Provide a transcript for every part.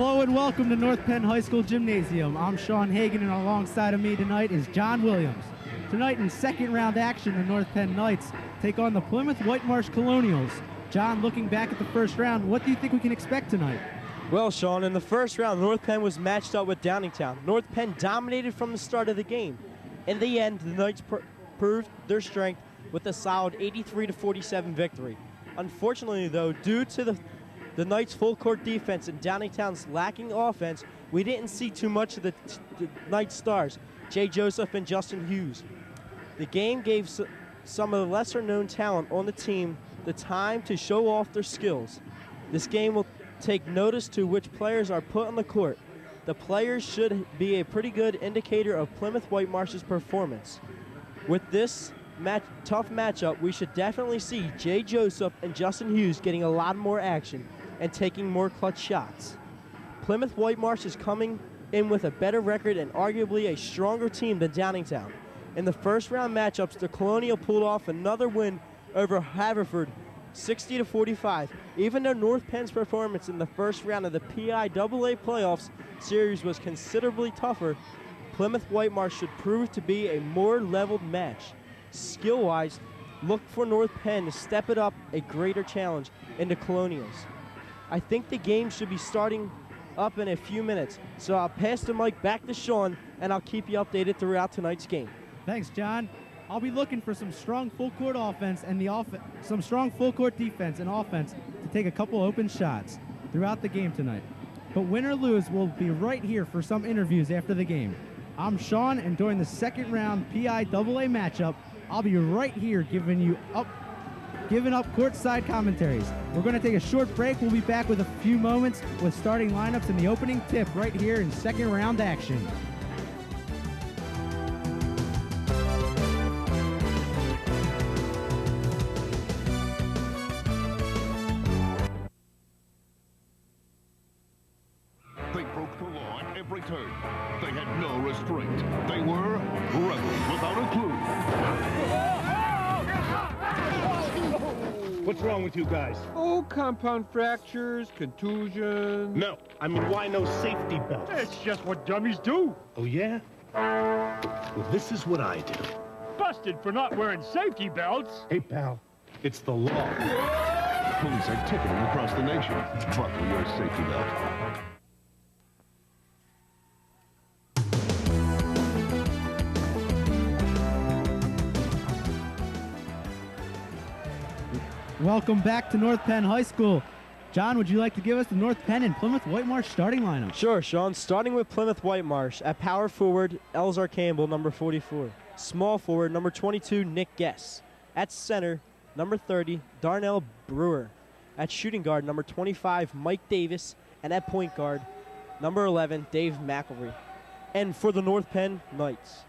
Hello and welcome to North Penn High School Gymnasium. I'm Sean Hagan, and alongside of me tonight is John Williams. Tonight in second round action, the North Penn Knights take on the Plymouth-Whitemarsh Colonials. John, looking back at the first round, what do you think we can expect tonight? Well, Sean, in the first round, North Penn was matched up with Downingtown. North Penn dominated from the start of the game. In the end, the Knights proved their strength with a solid 83-47 victory. Unfortunately, though, due to the Knights' full-court defense and Downingtown's lacking offense, we didn't see too much of the Knights stars, Jay Joseph and Justin Hughes. The game gave some of the lesser-known talent on the team the time to show off their skills. This game will take notice to which players are put on the court. The players should be a pretty good indicator of Plymouth-Whitemarsh's performance. With this tough matchup, we should definitely see Jay Joseph and Justin Hughes getting a lot more action and taking more clutch shots. Plymouth-Whitemarsh is coming in with a better record and arguably a stronger team than Downingtown. In the first round matchups, the Colonial pulled off another win over Haverford, 60-45. Even though North Penn's performance in the first round of the PIAA playoffs series was considerably tougher, Plymouth-Whitemarsh should prove to be a more leveled match. Skill-wise, look for North Penn to step it up a greater challenge in the Colonials. I think the game should be starting up in a few minutes, so I'll pass the mic back to Sean, and I'll keep you updated throughout tonight's game. Thanks, John. I'll be looking for some strong full-court offense and some strong full-court defense and offense to take a couple open shots throughout the game tonight. But win or lose, we'll be right here for some interviews after the game. I'm Sean, and during the second round PIAA matchup, I'll be right here giving up courtside commentaries. We're going to take a short break. We'll be back with a few moments with starting lineups and the opening tip right here in second round action. They broke the law at every turn. They had no restraint. They were rebels without a clue. What's wrong with you guys? Oh, compound fractures, contusions. No, I mean, why no safety belts? It's just what dummies do. Oh, yeah? Well, this is what I do. Busted for not wearing safety belts. Hey, pal, it's the law. Police are ticketing across the nation. Buckle your safety belt. Welcome back to North Penn High School. John, would you like to give us the North Penn and Plymouth-Whitemarsh starting lineup? Sure, Sean. Starting with Plymouth-Whitemarsh. At power forward, Elzar Campbell, number 44. Small forward, number 22, Nick Guess. At center, number 30, Darnell Brewer. At shooting guard, number 25, Mike Davis. And at point guard, number 11, Dave McElry. And for the North Penn Knights,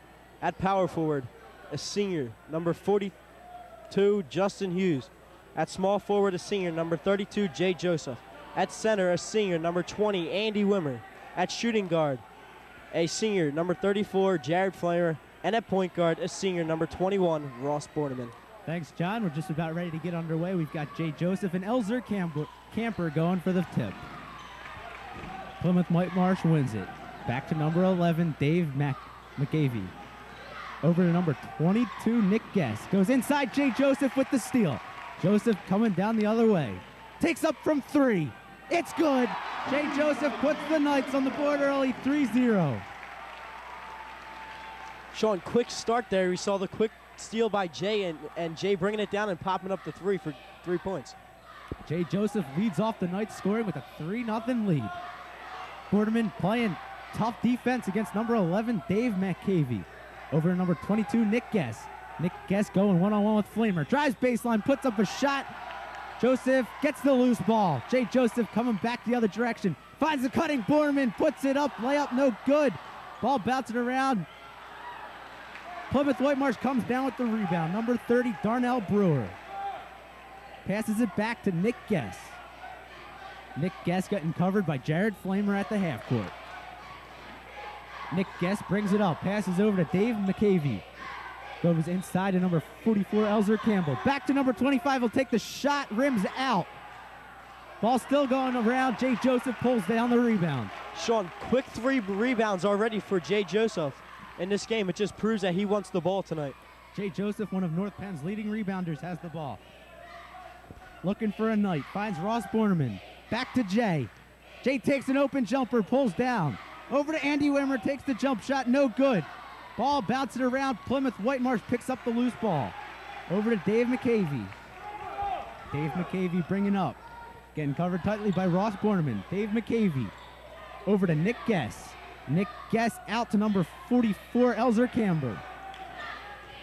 at power forward, a senior, number 42, Justin Hughes. At small forward, a senior, number 32, Jay Joseph. At center, a senior, number 20, Andy Wimmer. At shooting guard, a senior, number 34, Jared Flamer. And at point guard, a senior, number 21, Ross Borneman. Thanks, John. We're just about ready to get underway. We've got Jay Joseph and Elzar Camper going for the tip. Plymouth-Whitemarsh wins it. Back to number 11, Dave McAvey. Over to number 22, Nick Guess. Goes inside, Jay Joseph with the steal. Joseph coming down the other way. Takes up from three. It's good. Jay Joseph puts the Knights on the board early, 3-0. Sean, quick start there. We saw the quick steal by Jay, and Jay bringing it down and popping up the three for 3 points. Jay Joseph leads off the Knights scoring with a 3-0 lead. Borderman playing tough defense against number 11, Dave McAvey. Over to number 22, Nick Guess. Nick Guess going one-on-one with Flamer. Drives baseline, puts up a shot. Joseph gets the loose ball. Jay Joseph coming back the other direction. Finds the cutting Borderman, puts it up. Layup no good. Ball bouncing around. Plymouth-Whitemarsh comes down with the rebound. Number 30, Darnell Brewer. Passes it back to Nick Guess. Nick Guess getting covered by Jared Flamer at the half court. Nick Guess brings it up. Passes over to Dave McAvey. Goes inside to number 44, Elzar Campbell. Back to number 25. He'll take the shot. Rims out. Ball still going around. Jay Joseph pulls down the rebound. Sean, quick 3 rebounds already for Jay Joseph in this game. It just proves that he wants the ball tonight. Jay Joseph, one of North Penn's leading rebounders, has the ball. Looking for a night. Finds Ross Borneman. Back to Jay. Jay takes an open jumper, pulls down. Over to Andy Wimmer, takes the jump shot, no good. Ball bouncing around. Plymouth-Whitemarsh picks up the loose ball. Over to Dave McCavey. Dave McCavey bringing up. Getting covered tightly by Ross Borneman. Dave McCavey. Over to Nick Guess. Nick Guess out to number 44, Elzer Camber.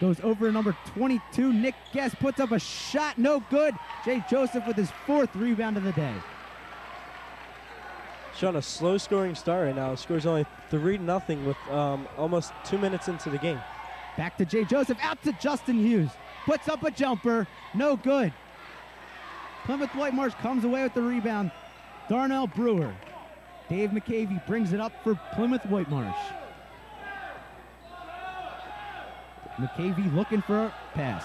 Goes over to number 22. Nick Guess puts up a shot, no good. Jay Joseph with his 4th rebound of the day. Sean, a slow scoring start right now. Scores only 3-0 with almost 2 minutes into the game. Back to Jay Joseph, out to Justin Hughes. Puts up a jumper, no good. Plymouth-Whitemarsh comes away with the rebound. Darnell Brewer. Dave McCavey brings it up for Plymouth-Whitemarsh. McCavey looking for a pass.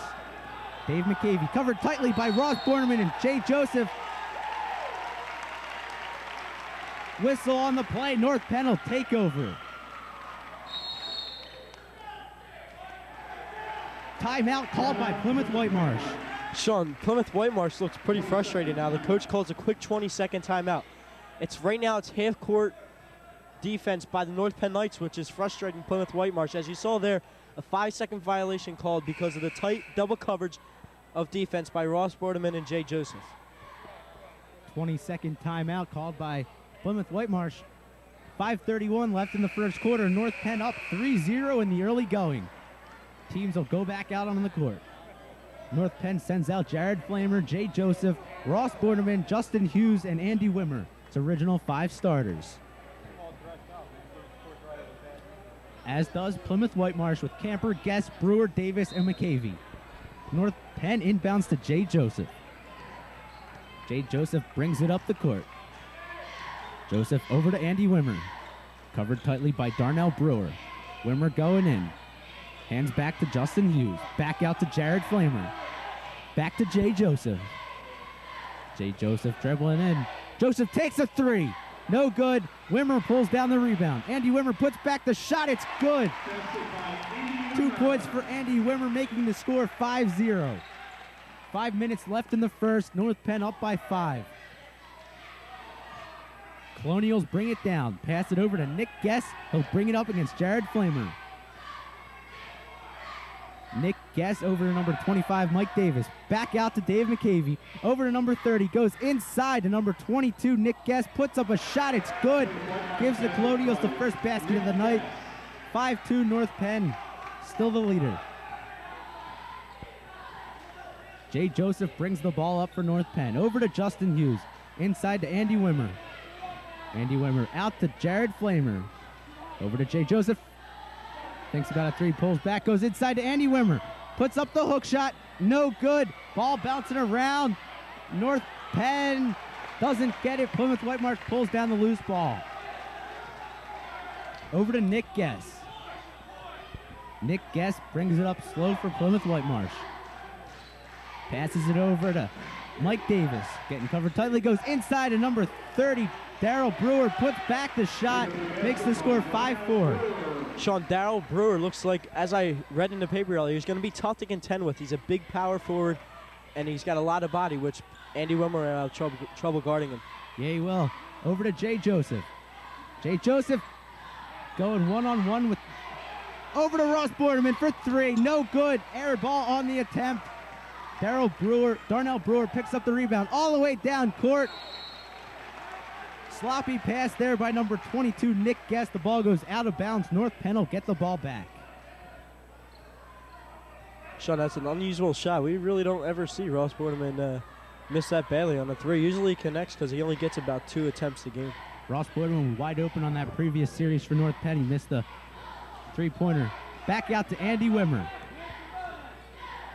Dave McCavey covered tightly by Ross Borneman and Jay Joseph. Whistle on the play. North Penn will take over. Timeout called by Plymouth-Whitemarsh. Sean, Plymouth-Whitemarsh looks pretty frustrated now. The coach calls a quick 20-second timeout. It's half-court defense by the North Penn Knights, which is frustrating Plymouth-Whitemarsh. As you saw there, a 5-second violation called because of the tight double coverage of defense by Ross Bordeman and Jay Joseph. 20-second timeout called by Plymouth-Whitemarsh. 5:31 left in the first quarter. North Penn up 3-0 in the early going. Teams will go back out on the court. North Penn sends out Jared Flamer, Jay Joseph, Ross Borneman, Justin Hughes, and Andy Wimmer. It's original 5 starters. As does Plymouth-Whitemarsh with Camper, Guest, Brewer, Davis, and McCavey. North Penn inbounds to Jay Joseph. Jay Joseph brings it up the court. Joseph over to Andy Wimmer. Covered tightly by Darnell Brewer. Wimmer going in. Hands back to Justin Hughes. Back out to Jared Flamer. Back to Jay Joseph. Jay Joseph dribbling in. Joseph takes a 3. No good. Wimmer pulls down the rebound. Andy Wimmer puts back the shot. It's good. 2 points for Andy Wimmer, making the score 5-0. 5 minutes left in the first. North Penn up by 5. Colonials bring it down. Pass it over to Nick Guess. He'll bring it up against Jared Flamer. Nick Guess over to number 25, Mike Davis. Back out to Dave McCavey. Over to number 30. Goes inside to number 22, Nick Guess. Puts up a shot. It's good. Gives the Colonials the first basket of the night. 5-2 North Penn. Still the leader. Jay Joseph brings the ball up for North Penn. Over to Justin Hughes. Inside to Andy Wimmer. Andy Wimmer out to Jared Flamer. Over to Jay Joseph. Thinks about a 3, pulls back, goes inside to Andy Wimmer. Puts up the hook shot, no good. Ball bouncing around. North Penn doesn't get it. Plymouth-Whitemarsh pulls down the loose ball. Over to Nick Guess. Nick Guess brings it up slow for Plymouth-Whitemarsh. Passes it over to Mike Davis. Getting covered tightly, goes inside to number 30. Darrell Brewer puts back the shot, makes the score 5-4. Sean, Darrell Brewer looks like, as I read in the paper earlier, he's going to be tough to contend with. He's a big power forward, and he's got a lot of body, which Andy Wimmer will have trouble guarding him. Yeah, he will. Over to Jay Joseph. Jay Joseph going one-on-one with... Over to Ross Borneman for 3. No good. Air ball on the attempt. Darnell Brewer picks up the rebound all the way down court. Sloppy pass there by number 22, Nick Guest. The ball goes out of bounds. North Penn will get the ball back. Sean, that's an unusual shot. We really don't ever see Ross Borneman miss that badly on a 3. Usually he connects because he only gets about 2 attempts a game. Ross Borneman wide open on that previous series for North Penn. He missed the 3-pointer. Back out to Andy Wimmer.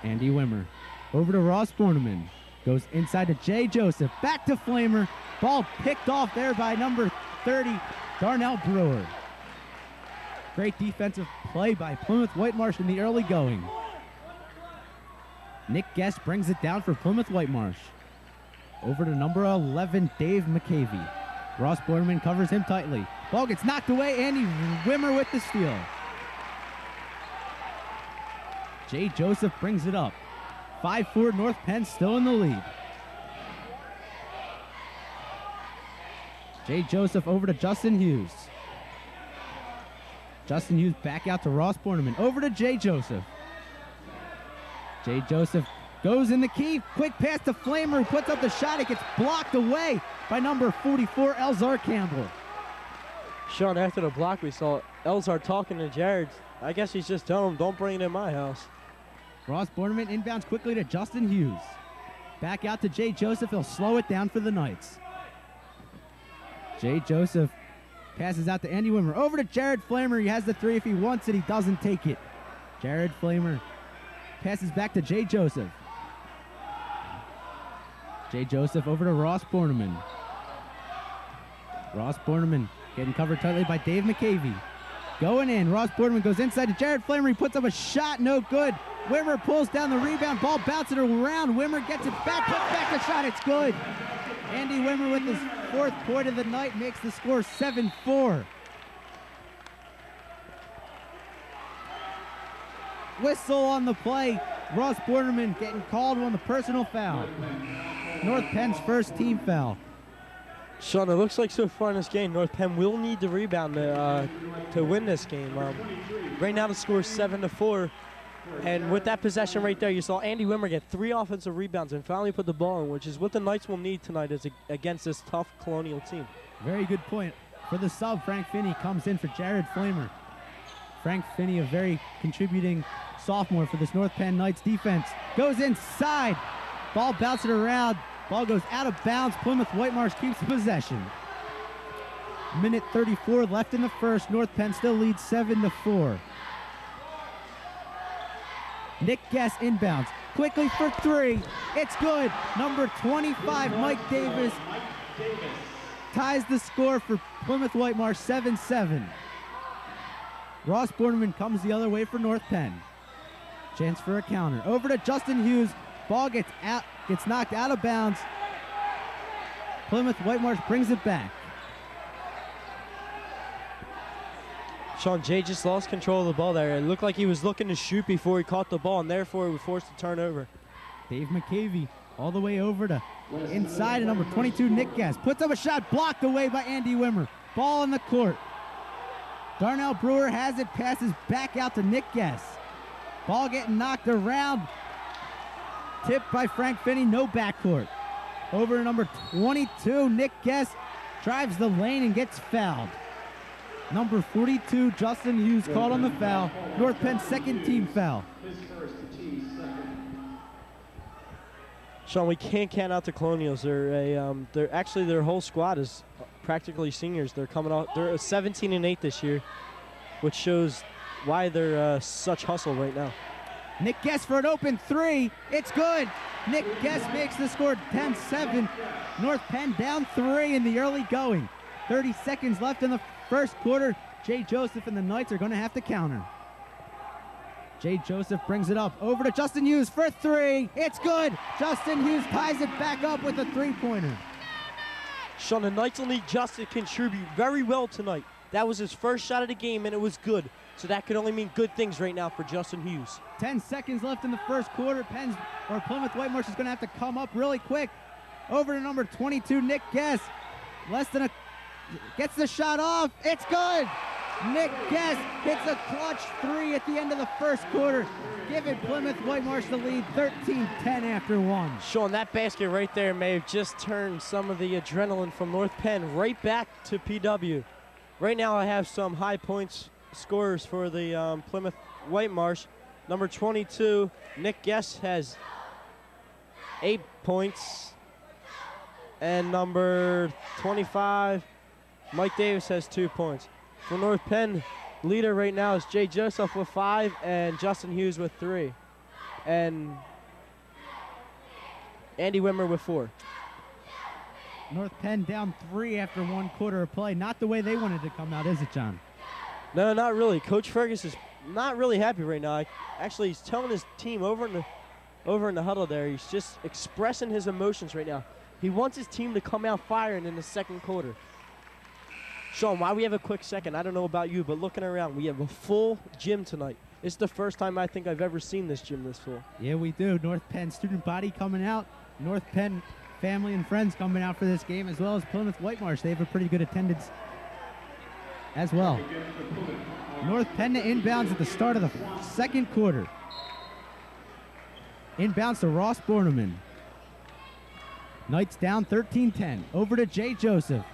Andy Wimmer over to Ross Borneman. Goes inside to Jay Joseph. Back to Flamer. Ball picked off there by number 30, Darnell Brewer. Great defensive play by Plymouth-Whitemarsh in the early going. Nick Guest brings it down for Plymouth-Whitemarsh. Over to number 11, Dave McCavey. Ross Borderman covers him tightly. Ball gets knocked away. Andy Wimmer with the steal. Jay Joseph brings it up. 5-4 North Penn still in the lead. Jay Joseph over to Justin Hughes. Justin Hughes back out to Ross Borderman. Over to Jay Joseph. Jay Joseph goes in the key. Quick pass to Flamer, who puts up the shot. It gets blocked away by number 44, Elzar Campbell. Sean, after the block, we saw Elzar talking to Jared. I guess he's just telling him, don't bring it in my house. Ross Borderman inbounds quickly to Justin Hughes. Back out to Jay Joseph. He'll slow it down for the Knights. Jay Joseph passes out to Andy Wimmer. Over to Jared Flamer. He has the three if he wants it. He doesn't take it. Jared Flamer passes back to Jay Joseph. Jay Joseph over to Ross Borderman. Ross Borderman getting covered tightly by Dave McCavey. Going in. Ross Borderman goes inside to Jared Flamer. He puts up a shot. No good. Wimmer pulls down the rebound. Ball bounces around. Wimmer gets it back. Puts back the shot. It's good. Andy Wimmer with his 4th point of the night makes the score 7-4. Whistle on the play. Ross Borderman getting called on the personal foul. North Penn's first team foul. Sean, it looks like so far in this game, North Penn will need the rebound to win this game. Right now the score is 7-4. And with that possession right there, you saw Andy Wimmer get 3 offensive rebounds and finally put the ball in, which is what the Knights will need tonight against this tough Colonial team. Very good point. For the sub, Frank Finney comes in for Jared Flamer. Frank Finney, a very contributing sophomore for this North Penn Knights defense. Goes inside. Ball bouncing around. Ball goes out of bounds. Plymouth-Whitemarsh keeps the possession. Minute 34 left in the first. North Penn still leads 7-4. Nick Guess inbounds. Quickly for 3. It's good. Number 25, Mike Davis, ties the score for Plymouth-Whitemarsh 7-7. Ross Borderman comes the other way for North Penn. Chance for a counter. Over to Justin Hughes. Ball gets knocked out of bounds. Plymouth-Whitemarsh brings it back. Sean, Jay just lost control of the ball there. It looked like he was looking to shoot before he caught the ball, and therefore he was forced to turn over. Dave McCavey all the way over to inside, number 22, Nick Guess. Puts up a shot blocked away by Andy Wimmer. Ball in the court. Darnell Brewer has it, passes back out to Nick Guess. Ball getting knocked around. Tipped by Frank Finney, no backcourt. Over to number 22, Nick Guess drives the lane and gets fouled. Number 42, Justin Hughes, called on the foul. North Penn's second team foul. Sean, we can't count out the Colonials. They're actually their whole squad is practically seniors. They're coming out. They're 17-8 this year, which shows why they're such hustle right now. Nick Guess for an open 3. It's good. Nick Guess makes the score 10-7. North Penn down 3 in the early going. 30 seconds left in the first quarter. Jay Joseph and the Knights are going to have to counter. Jay Joseph brings it up over to Justin Hughes for 3. It's good. Justin Hughes ties it back up with a 3-pointer. Sean, the Knights will need Justin to contribute very well tonight. That was his first shot of the game, and it was good. So that could only mean good things right now for Justin Hughes. 10 seconds left in the first quarter. Plymouth-Whitemarsh is going to have to come up really quick. Over to number 22, Nick Guess. Gets the shot off. It's good. Nick Guess hits a clutch 3 at the end of the first quarter, giving Plymouth-Whitemarsh the lead 13-10 after 1. Sean, that basket right there may have just turned some of the adrenaline from North Penn right back to PW. Right now I have some high points scorers for the Plymouth-Whitemarsh. Number 22, Nick Guess, has 8 points. And number 25, Mike Davis, has 2 points. For North Penn, leader right now is Jay Joseph with 5 and Justin Hughes with 3. And Andy Wimmer with 4. North Penn down 3 after 1 quarter of play. Not the way they wanted to come out, is it, John? No, not really. Coach Fergus is not really happy right now. Actually, he's telling his team over in the huddle there. He's just expressing his emotions right now. He wants his team to come out firing in the second quarter. Sean, while we have a quick second, I don't know about you, but looking around, we have a full gym tonight. It's the first time I think I've ever seen this gym this full. Yeah, we do. North Penn student body coming out. North Penn family and friends coming out for this game, as well as Plymouth-Whitemarsh. They have a pretty good attendance as well. North Penn to inbounds at the start of the second quarter. Inbounds to Ross Borneman. Knights down 13-10. Over to Jay Joseph.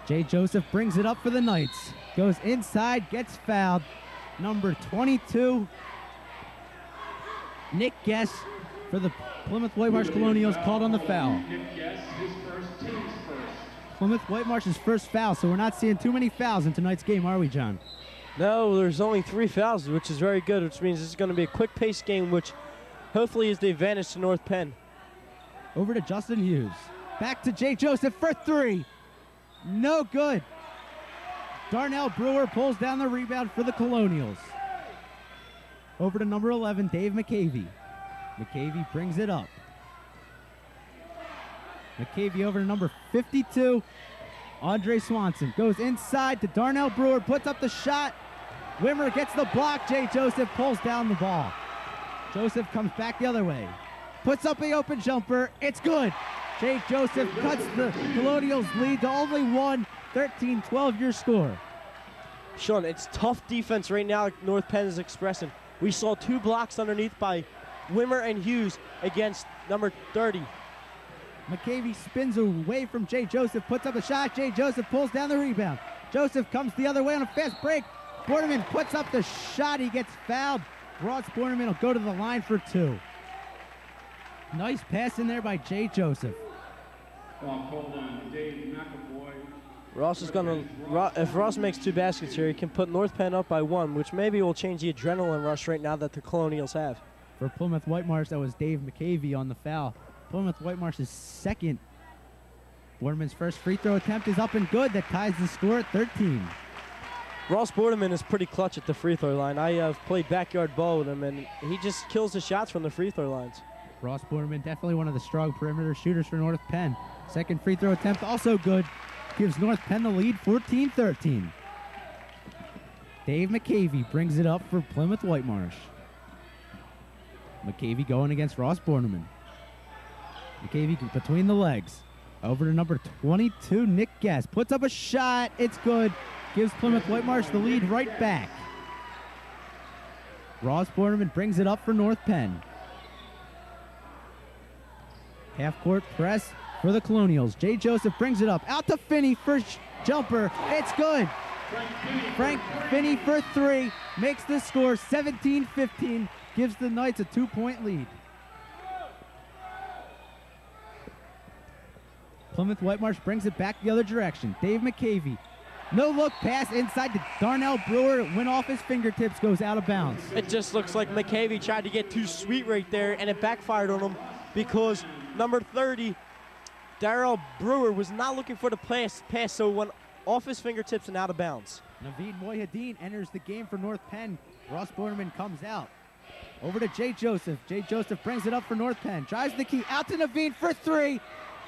Jay Joseph brings it up for the Knights. Goes inside, gets fouled. Number 22, Nick Guess for the Plymouth-Whitemarsh Colonials called on the foul. Plymouth-Whitemarsh's first foul, so we're not seeing too many fouls in tonight's game, are we, John? No, there's only 3 fouls, which is very good, which means this is going to be a quick-paced game, which hopefully is the advantage to North Penn. Over to Justin Hughes. Back to Jay Joseph for 3. No good. Darnell Brewer pulls down the rebound for the Colonials. Over to number 11, Dave McCavey. McCavey brings it up. McCavey over to number 52, Andre Swanson. Goes inside to Darnell Brewer, puts up the shot. Wimmer gets the block. Jay Joseph pulls down the ball. Joseph comes back the other way. Puts up the open jumper. It's good. Jay Joseph cuts the Colonials' lead to only one. 13-12 your score. Sean, it's tough defense right now North Penn is expressing. We saw 2 blocks underneath by Wimmer and Hughes against number 30. McCavey spins away from Jay Joseph, puts up a shot. Jay Joseph pulls down the rebound. Joseph comes the other way on a fast break. Borneman puts up the shot. He gets fouled. Ross Borneman will go to the line for 2. Nice pass in there by Jay Joseph. Ross is going to, if Ross makes 2 baskets here, he can put North Penn up by 1, which maybe will change the adrenaline rush right now that the Colonials have. For Plymouth-Whitemarsh, that was Dave McCavey on the foul. Plymouth-Whitemarsh's second. Borneman's first free throw attempt is up and good. That ties the score at 13. Ross Borneman is pretty clutch at the free throw line. I have played backyard ball with him, and he just kills the shots from the free throw lines. Ross Borneman, definitely one of the strong perimeter shooters for North Penn. Second free throw attempt also good. Gives North Penn the lead, 14-13. Dave McCavey brings it up for Plymouth-Whitemarsh. McCavey going against Ross Borneman. McCavey between the legs. Over to number 22, Nick Guess. Puts up a shot. It's good. Gives Plymouth-Whitemarsh the lead right back. Ross Borneman brings it up for North Penn. Half-court press for the Colonials. Jay Joseph brings it up. Out to Finney for jumper. It's good. Frank Finney for 3. Makes the score 17-15. Gives the Knights a 2-point lead. Plymouth-Whitemarsh brings it back the other direction. Dave McCavey. No look pass inside to Darnell Brewer. Went off his fingertips. Goes out of bounds. It just looks like McCavey tried to get too sweet right there, and it backfired on him because number 30, Darrell Brewer, was not looking for the pass, so it went off his fingertips and out of bounds. Naveed Moyhedin enters the game for North Penn. Ross Borneman comes out. Over to Jay Joseph. Jay Joseph brings it up for North Penn. Drives the key. Out to Naveed for 3.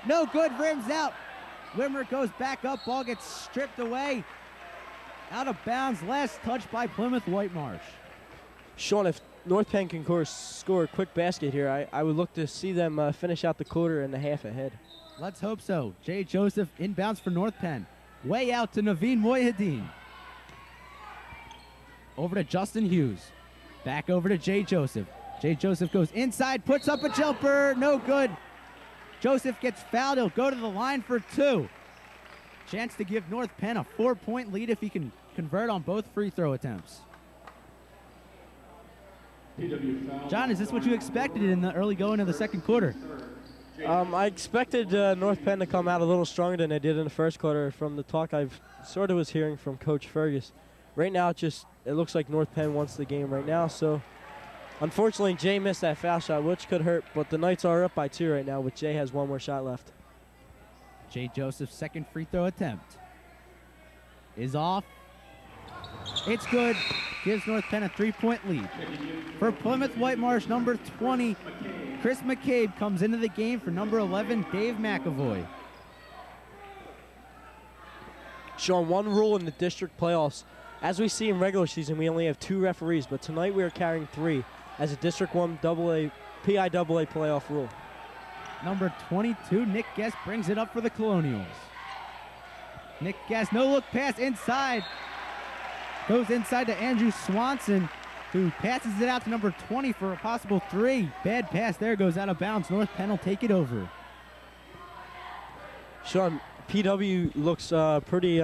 No good. Rims out. Wimmer goes back up. Ball gets stripped away. Out of bounds. Last touch by Plymouth-Whitemarsh. Sean, if North Penn can score a quick basket here, I would look to see them finish out the quarter and a half ahead. Let's hope so. Jay Joseph inbounds for North Penn. Way out to Naveed Moyhedin. Over to Justin Hughes. Back over to Jay Joseph. Jay Joseph goes inside, puts up a jumper. No good. Joseph gets fouled. He'll go to the line for 2. Chance to give North Penn a 4-point lead if he can convert on both free throw attempts. John, is this what you expected in the early going of the second quarter? I expected North Penn to come out a little stronger than they did in the first quarter from the talk I've sort of was hearing from Coach Fergus. Right now, it looks like North Penn wants the game right now. So, unfortunately, Jay missed that foul shot, which could hurt. But the Knights are up by 2 right now, with Jay has 1 more shot left. Jay Joseph's second free throw attempt is off. It's good. Gives North Penn a 3-point lead. For Plymouth-Whitemarsh, number 20, Chris McCabe comes into the game for number 11, Dave McAvoy. Sean, one rule in the district playoffs. As we see in regular season, we only have 2 referees, but tonight we are carrying 3 as a District 1 PIAA playoff rule. Number 22, Nick Guest brings it up for the Colonials. Nick Guest, no-look pass inside. Goes inside to Andrew Swanson, who passes it out to number 20 for a possible 3. Bad pass there, goes out of bounds. North Penn will take it over. Sean, PW looks pretty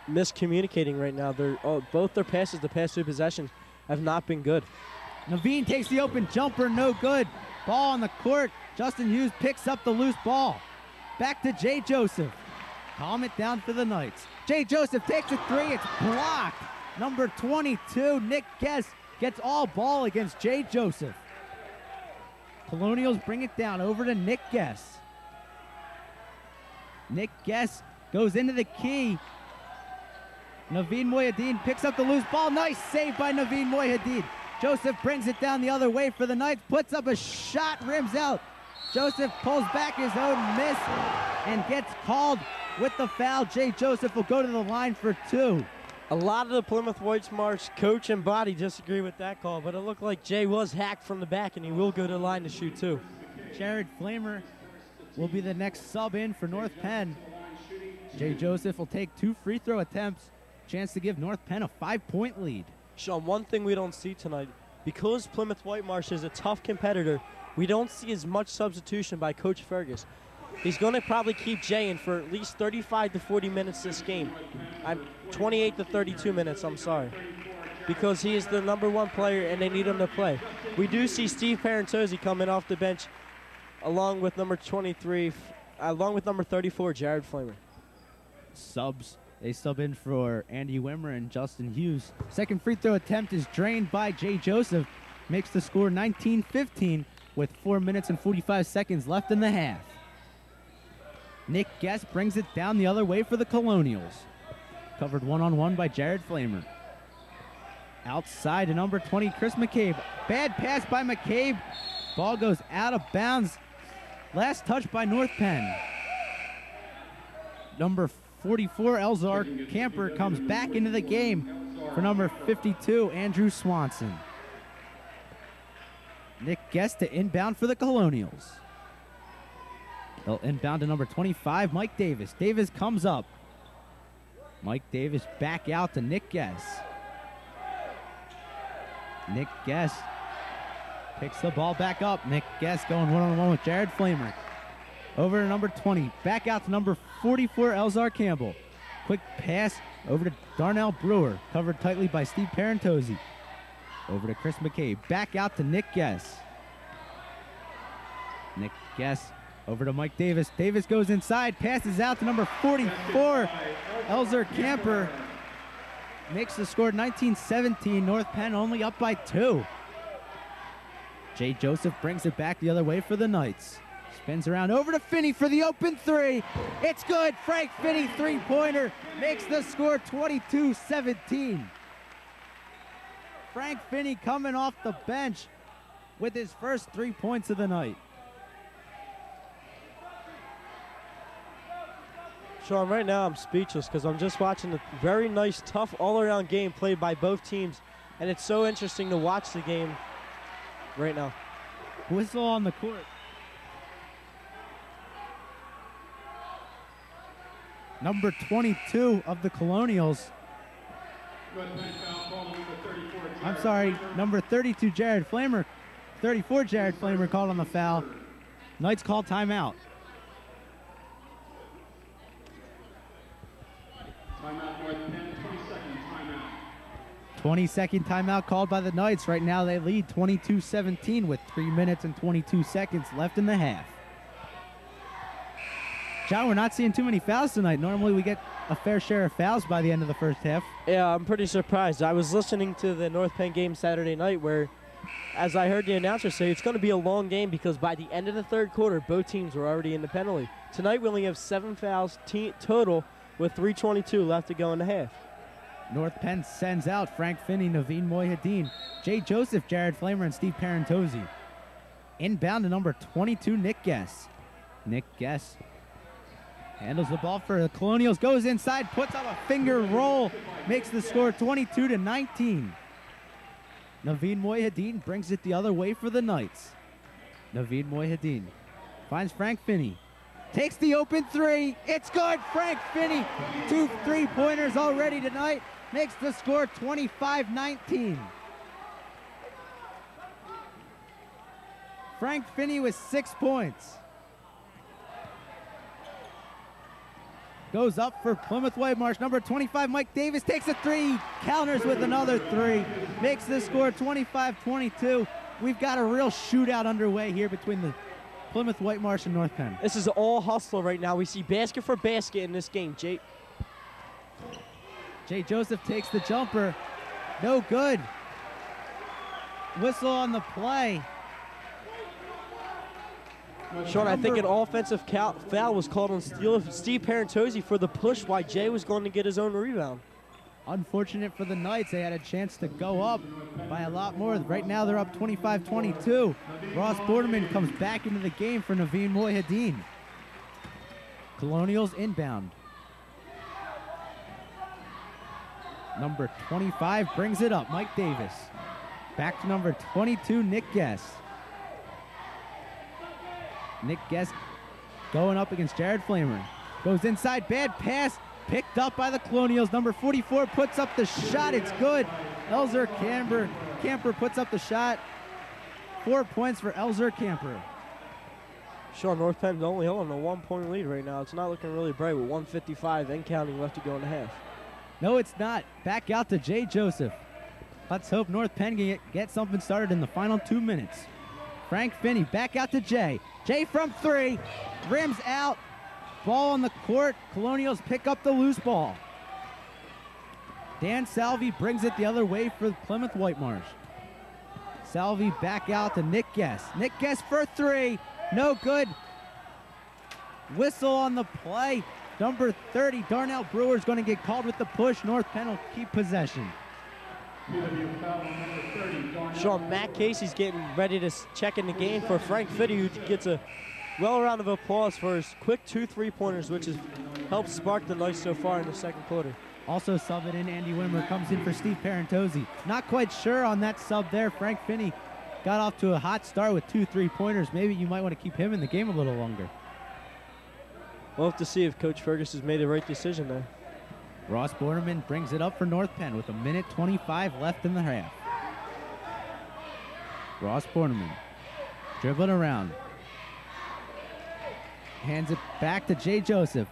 miscommunicating right now. Both their passes, the pass through possessions, have not been good. Naveen takes the open jumper, no good. Ball on the court. Justin Hughes picks up the loose ball. Back to Jay Joseph. Calm it down for the Knights. Jay Joseph takes a 3. It's blocked. Number 22, Nick Guest, gets all ball against Jay Joseph. Colonials bring it down over to Nick Guest. Nick Guest goes into the key. Naveen Moyadeen picks up the loose ball. Nice save by Naveen Moyadeen. Joseph brings it down the other way for the Knights, puts up a shot, rims out. Joseph pulls back his own miss and gets called with the foul. Jay Joseph will go to the line for 2. A lot of the Plymouth-Whitemarsh coach and body disagree with that call, but it looked like Jay was hacked from the back, and he will go to the line to shoot 2. Jared Flamer will be the next sub in for North Penn. Jay Joseph will take 2 free throw attempts. Chance to give North Penn a 5-point lead. Sean, one thing we don't see tonight, because Plymouth-Whitemarsh is a tough competitor, we don't see as much substitution by Coach Fergus. He's going to probably keep Jay in for at least 35 to 40 minutes this game. 28 to 32 minutes, I'm sorry. Because he is the number 1 player and they need him to play. We do see Steve Parentozzi coming off the bench along with number 23, along with number 34, Jared Flamer. Subs. They sub in for Andy Wimmer and Justin Hughes. Second free throw attempt is drained by Jay Joseph. Makes the score 19-15 with 4 minutes and 45 seconds left in the half. Nick Guest brings it down the other way for the Colonials. Covered one-on-one by Jared Flamer. Outside to number 20, Chris McCabe. Bad pass by McCabe. Ball goes out of bounds. Last touch by North Penn. Number 44, Elzar Camper comes back into the game for number 52, Andrew Swanson. Nick Guest to inbound for the Colonials. They'll inbound to number 25, Mike Davis. Davis comes up. Mike Davis back out to Nick Guest. Nick Guest picks the ball back up. Nick Guest going one-on-one with Jared Flamer. Over to number 20. Back out to number 44, Elzar Campbell. Quick pass over to Darnell Brewer. Covered tightly by Steve Parentozzi. Over to Chris McCabe. Back out to Nick Guest. Nick Guest over to Mike Davis. Davis goes inside. Passes out to number 44, Elzar Camper. Makes the score 19-17. North Penn only up by 2. Jay Joseph brings it back the other way for the Knights. Spins around over to Finney for the open 3. It's good. Frank Finney, 3-pointer, makes the score 22-17. Frank Finney coming off the bench with his first 3 points of the night. Sean, right now I'm speechless because I'm just watching a very nice, tough, all-around game played by both teams, and it's so interesting to watch the game right now. Whistle on the court. Number 22 of the Colonials. I'm sorry, number 32, Jared Flamer. 34, Jared Flamer called on the foul. Knights call timeout. 20-second timeout called by the Knights. Right now they lead 22-17 with 3 minutes and 22 seconds left in the half. John, we're not seeing too many fouls tonight. Normally we get a fair share of fouls by the end of the first half. Yeah, I'm pretty surprised. I was listening to the North Penn game Saturday night where, as I heard the announcer say, it's going to be a long game because by the end of the third quarter, both teams were already in the penalty. Tonight we only have 7 fouls total with 3:22 left to go in the half. North Penn sends out Frank Finney, Naveen Moyadeen, Jay Joseph, Jared Flamer, and Steve Parentozzi. Inbound to number 22, Nick Guess. Nick Guess handles the ball for the Colonials, goes inside, puts up a finger roll, makes the score 22-19. Naveen Moyhedin brings it the other way for the Knights. Naveen Moyhedin finds Frank Finney. Takes the open three. It's good. Frank Finney, 2 3-pointers already tonight. Makes the score 25-19. Frank Finney with 6 points. Goes up for Plymouth-Whitemarsh. Number 25, Mike Davis, takes a three. Counters with another three. Makes the score 25-22. We've got a real shootout underway here between the Plymouth-Whitemarsh and North Penn. This is all hustle right now. We see basket for basket in this game, Jay. Jay Joseph takes the jumper. No good. Whistle on the play. Sean, I think an offensive foul was called on Steve Parentozzi for the push while Jay was going to get his own rebound. Unfortunate for the Knights. They had a chance to go up by a lot more. Right now they're up 25-22. Ross Borderman comes back into the game for Naveen Moyhedin. Colonials inbound. Number 25 brings it up, Mike Davis. Back to number 22, Nick Guess. Nick Guess going up against Jared Flamer. Goes inside, bad pass, picked up by the Colonials. Number 44 puts up the shot, it's good. Elzer Camper puts up the shot. 4 points for Elzer Camper. Sean, North Penn's only holding a 1-point lead right now. It's not looking really bright with 1:55 and counting left to go in the half. No, it's not. Back out to Jay Joseph. Let's hope North Penn can get something started in the final 2 minutes. Frank Finney back out to Jay. Jay from three, rims out, ball on the court. Colonials pick up the loose ball. Dan Salvi brings it the other way for Plymouth-Whitemarsh. Salvi back out to Nick Guess. Nick Guess for three, no good. Whistle on the play. Number 30, Darnell Brewer is going to get called with the push. North Penn will keep possession. Sean, Matt Casey's getting ready to check in the game for Frank Finney, who gets a round of applause for his quick 2 3-pointers, which has helped spark the Knights so far in the second quarter. Also subbing in, Andy Wimmer comes in for Steve Parentozzi. Not quite sure on that sub there. Frank Finney got off to a hot start with 2 3-pointers. Maybe you might want to keep him in the game a little longer. We'll have to see if Coach Fergus has made the right decision there. Ross Borderman brings it up for North Penn with 1:25 left in the half. Ross Borderman dribbling around. Hands it back to Jay Joseph.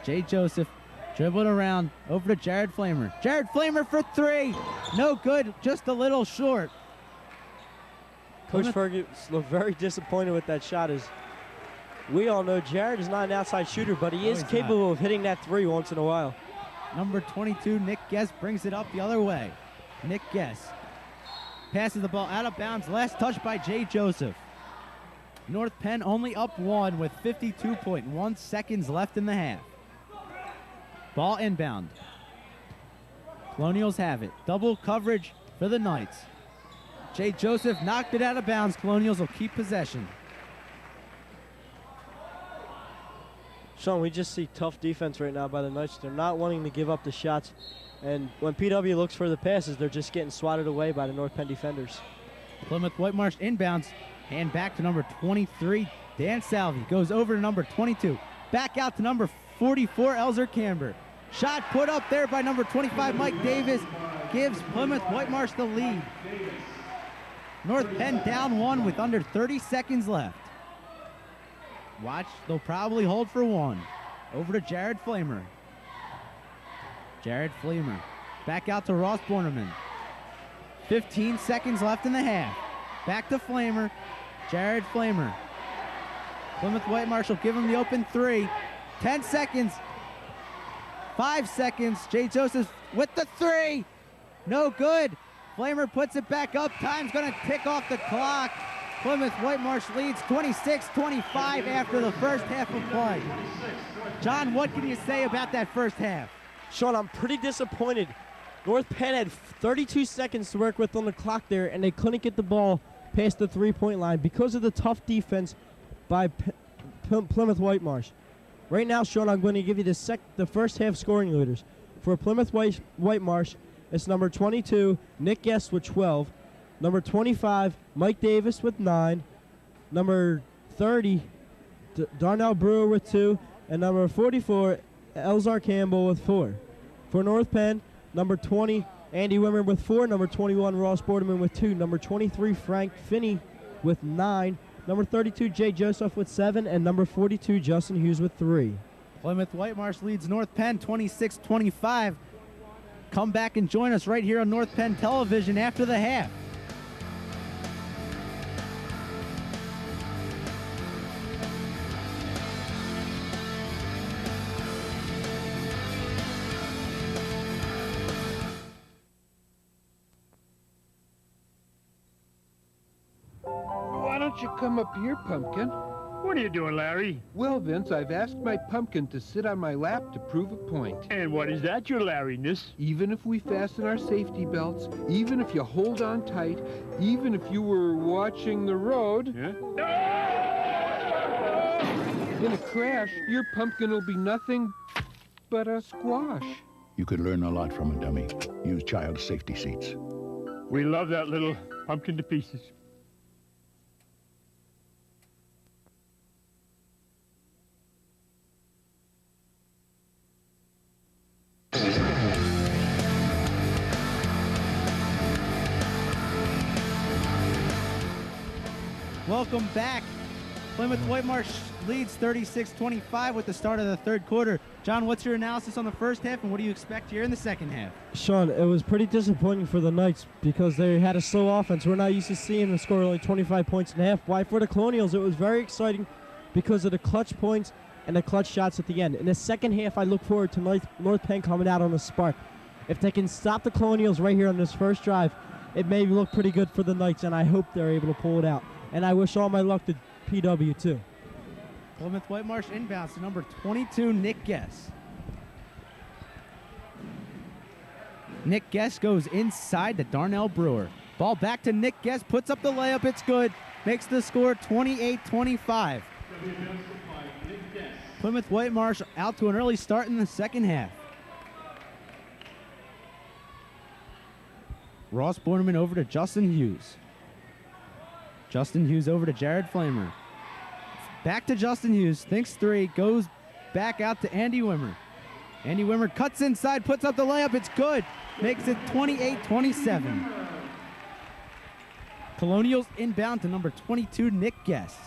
Jay Joseph dribbling around over to Jared Flamer. Jared Flamer for three. No good, just a little short. Coach Fergus looked very disappointed with that shot. As we all know, Jared is not an outside shooter, but he is capable of hitting that three once in a while. Number 22, Nick Guess, brings it up the other way. Nick Guess passes the ball out of bounds. Last touch by Jay Joseph. North Penn only up one with 52.1 seconds left in the half. Ball inbound. Colonials have it. Double coverage for the Knights. Jay Joseph knocked it out of bounds. Colonials will keep possession. Sean, we just see tough defense right now by the Knights. They're not wanting to give up the shots. And when PW looks for the passes, they're just getting swatted away by the North Penn defenders. Plymouth-Whitemarsh inbounds. Hand back to number 23, Dan Salvi. Goes over to number 22. Back out to number 44, Elzer Camber. Shot put up there by number 25, Mike Davis. Gives Plymouth-Whitemarsh the lead. North Penn down one with under 30 seconds left. Watch, they'll probably hold for one. Over to Jared Flamer. Jared Flamer. Back out to Ross Borneman. 15 seconds left in the half. Back to Flamer. Jared Flamer. Plymouth-Whitemarsh will give him the open three. 10 seconds. 5 seconds. Jay Joseph with the three. No good. Flamer puts it back up. Time's going to tick off the clock. Plymouth-Whitemarsh leads 26-25 after the first half of play. John, what can you say about that first half? Sean, I'm pretty disappointed. North Penn had 32 seconds to work with on the clock there, and they couldn't get the ball past the three-point line because of the tough defense by Plymouth-Whitemarsh. Right now, Sean, I'm going to give you the first half scoring leaders. For Plymouth-Whitemarsh, it's number 22, Nick Guest with 12. Number 25, Mike Davis with 9. Number 30, Darnell Brewer with 2. And number 44, Elzar Campbell with 4. For North Penn, number 20, Andy Wimmer with 4. Number 21, Ross Boardman with 2. Number 23, Frank Finney with 9. Number 32, Jay Joseph with 7. And number 42, Justin Hughes with 3. Plymouth-Whitemarsh leads North Penn 26-25. Come back and join us right here on North Penn Television after the half. Why don't you come up here, Pumpkin? What are you doing, Larry? Well, Vince, I've asked my pumpkin to sit on my lap to prove a point. And what is that, your Larryness? Even if we fasten our safety belts, even if you hold on tight, even if you were watching the road, Huh? in a crash, your pumpkin will be nothing but a squash. You could learn a lot from a dummy. Use child safety seats. We love that little pumpkin to pieces. Welcome back. Plymouth-Whitemarsh leads 36-25 with the start of the third quarter. John, what's your analysis on the first half, and what do you expect here in the second half? Sean, it was pretty disappointing for the Knights because they had a slow offense. We're not used to seeing them score only 25 points and a half. Why, for the Colonials, it was very exciting because of the clutch points and the clutch shots at the end. In the second half, I look forward to North Penn coming out on a spark. If they can stop the Colonials right here on this first drive, it may look pretty good for the Knights, and I hope they're able to pull it out. And I wish all my luck to PW, too. Plymouth-Whitemarsh inbounds to number 22, Nick Guest. Nick Guest goes inside to Darnell Brewer. Ball back to Nick Guest, puts up the layup, it's good. Makes the score 28-25. Plymouth-Whitemarsh out to an early start in the second half. Ross Borneman over to Justin Hughes. Justin Hughes over to Jared Flamer. Back to Justin Hughes, thinks three, goes back out to Andy Wimmer. Andy Wimmer cuts inside, puts up the layup, it's good. Makes it 28-27. Colonials inbound to number 22, Nick Guest.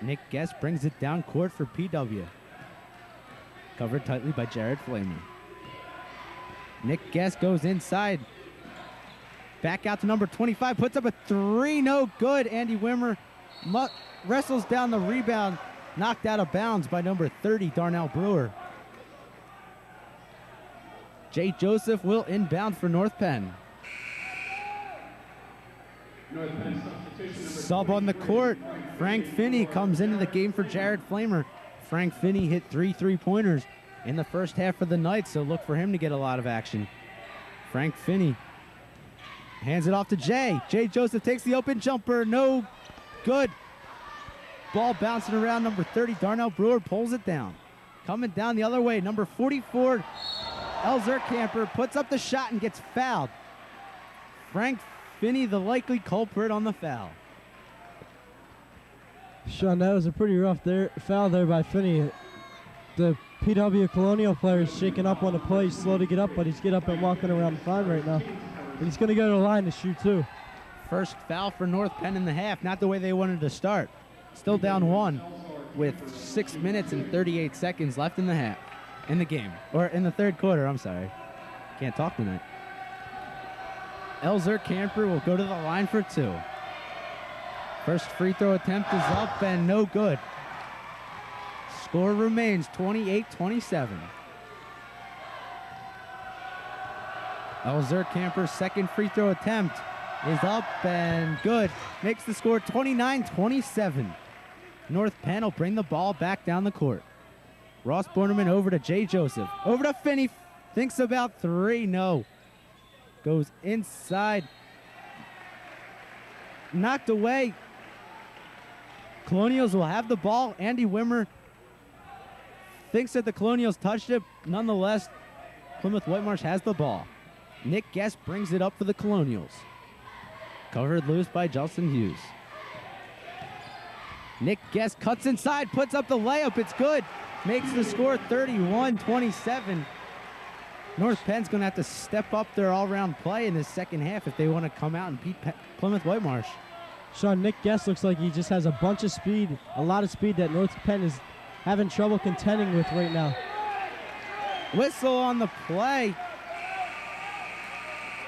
Nick Guest brings it down court for PW. Covered tightly by Jared Flamer. Nick Guest goes inside. Back out to number 25, puts up a three, no good. Andy Wimmer wrestles down the rebound, knocked out of bounds by number 30, Darnell Brewer. Jay Joseph will inbound for North Penn. Sub on the court, Frank Finney comes into the game for Jared Flamer. Frank Finney hit 3 3-pointers in the first half for the Knights, so look for him to get a lot of action. Frank Finney hands it off to Jay. Jay Joseph takes the open jumper. No good. Ball bouncing around. Number 30, Darnell Brewer, pulls it down. Coming down the other way, number 44, Elzer Camper, puts up the shot and gets fouled. Frank Finney, the likely culprit on the foul. Sean, that was a pretty rough foul there by Finney. The PW Colonial player is shaking up on the play. He's slow to get up, but he's get up and walking around fine right now. And he's going to go to the line to shoot, too. First foul for North Penn in the half. Not the way they wanted to start. Still down one with 6 minutes and 38 seconds left in the half. In the game. Or in the third quarter, I'm sorry. Can't talk tonight. Elzer Camper will go to the line for two. First free throw attempt is up and no good. Score remains 28-27. Elzer Camper's second free throw attempt is up and good. Makes the score 29-27. North Penn will bring the ball back down the court. Ross Borneman over to Jay Joseph. Over to Finney. Thinks about three. No. Goes inside. knocked away. Colonials will have the ball. Andy Wimmer thinks that the Colonials touched it. Nonetheless, Plymouth-Whitemarsh has the ball. Nick Guest brings it up for the Colonials. Covered loose by Justin Hughes. Nick Guest cuts inside, puts up the layup. It's good. Makes the score 31-27. North Penn's going to have to step up their all-round play in this second half if they want to come out and beat Plymouth-Whitemarsh. Sean, Nick Guest looks like he just has a bunch of speed, a lot of speed that North Penn is having trouble contending with right now. Whistle on the play.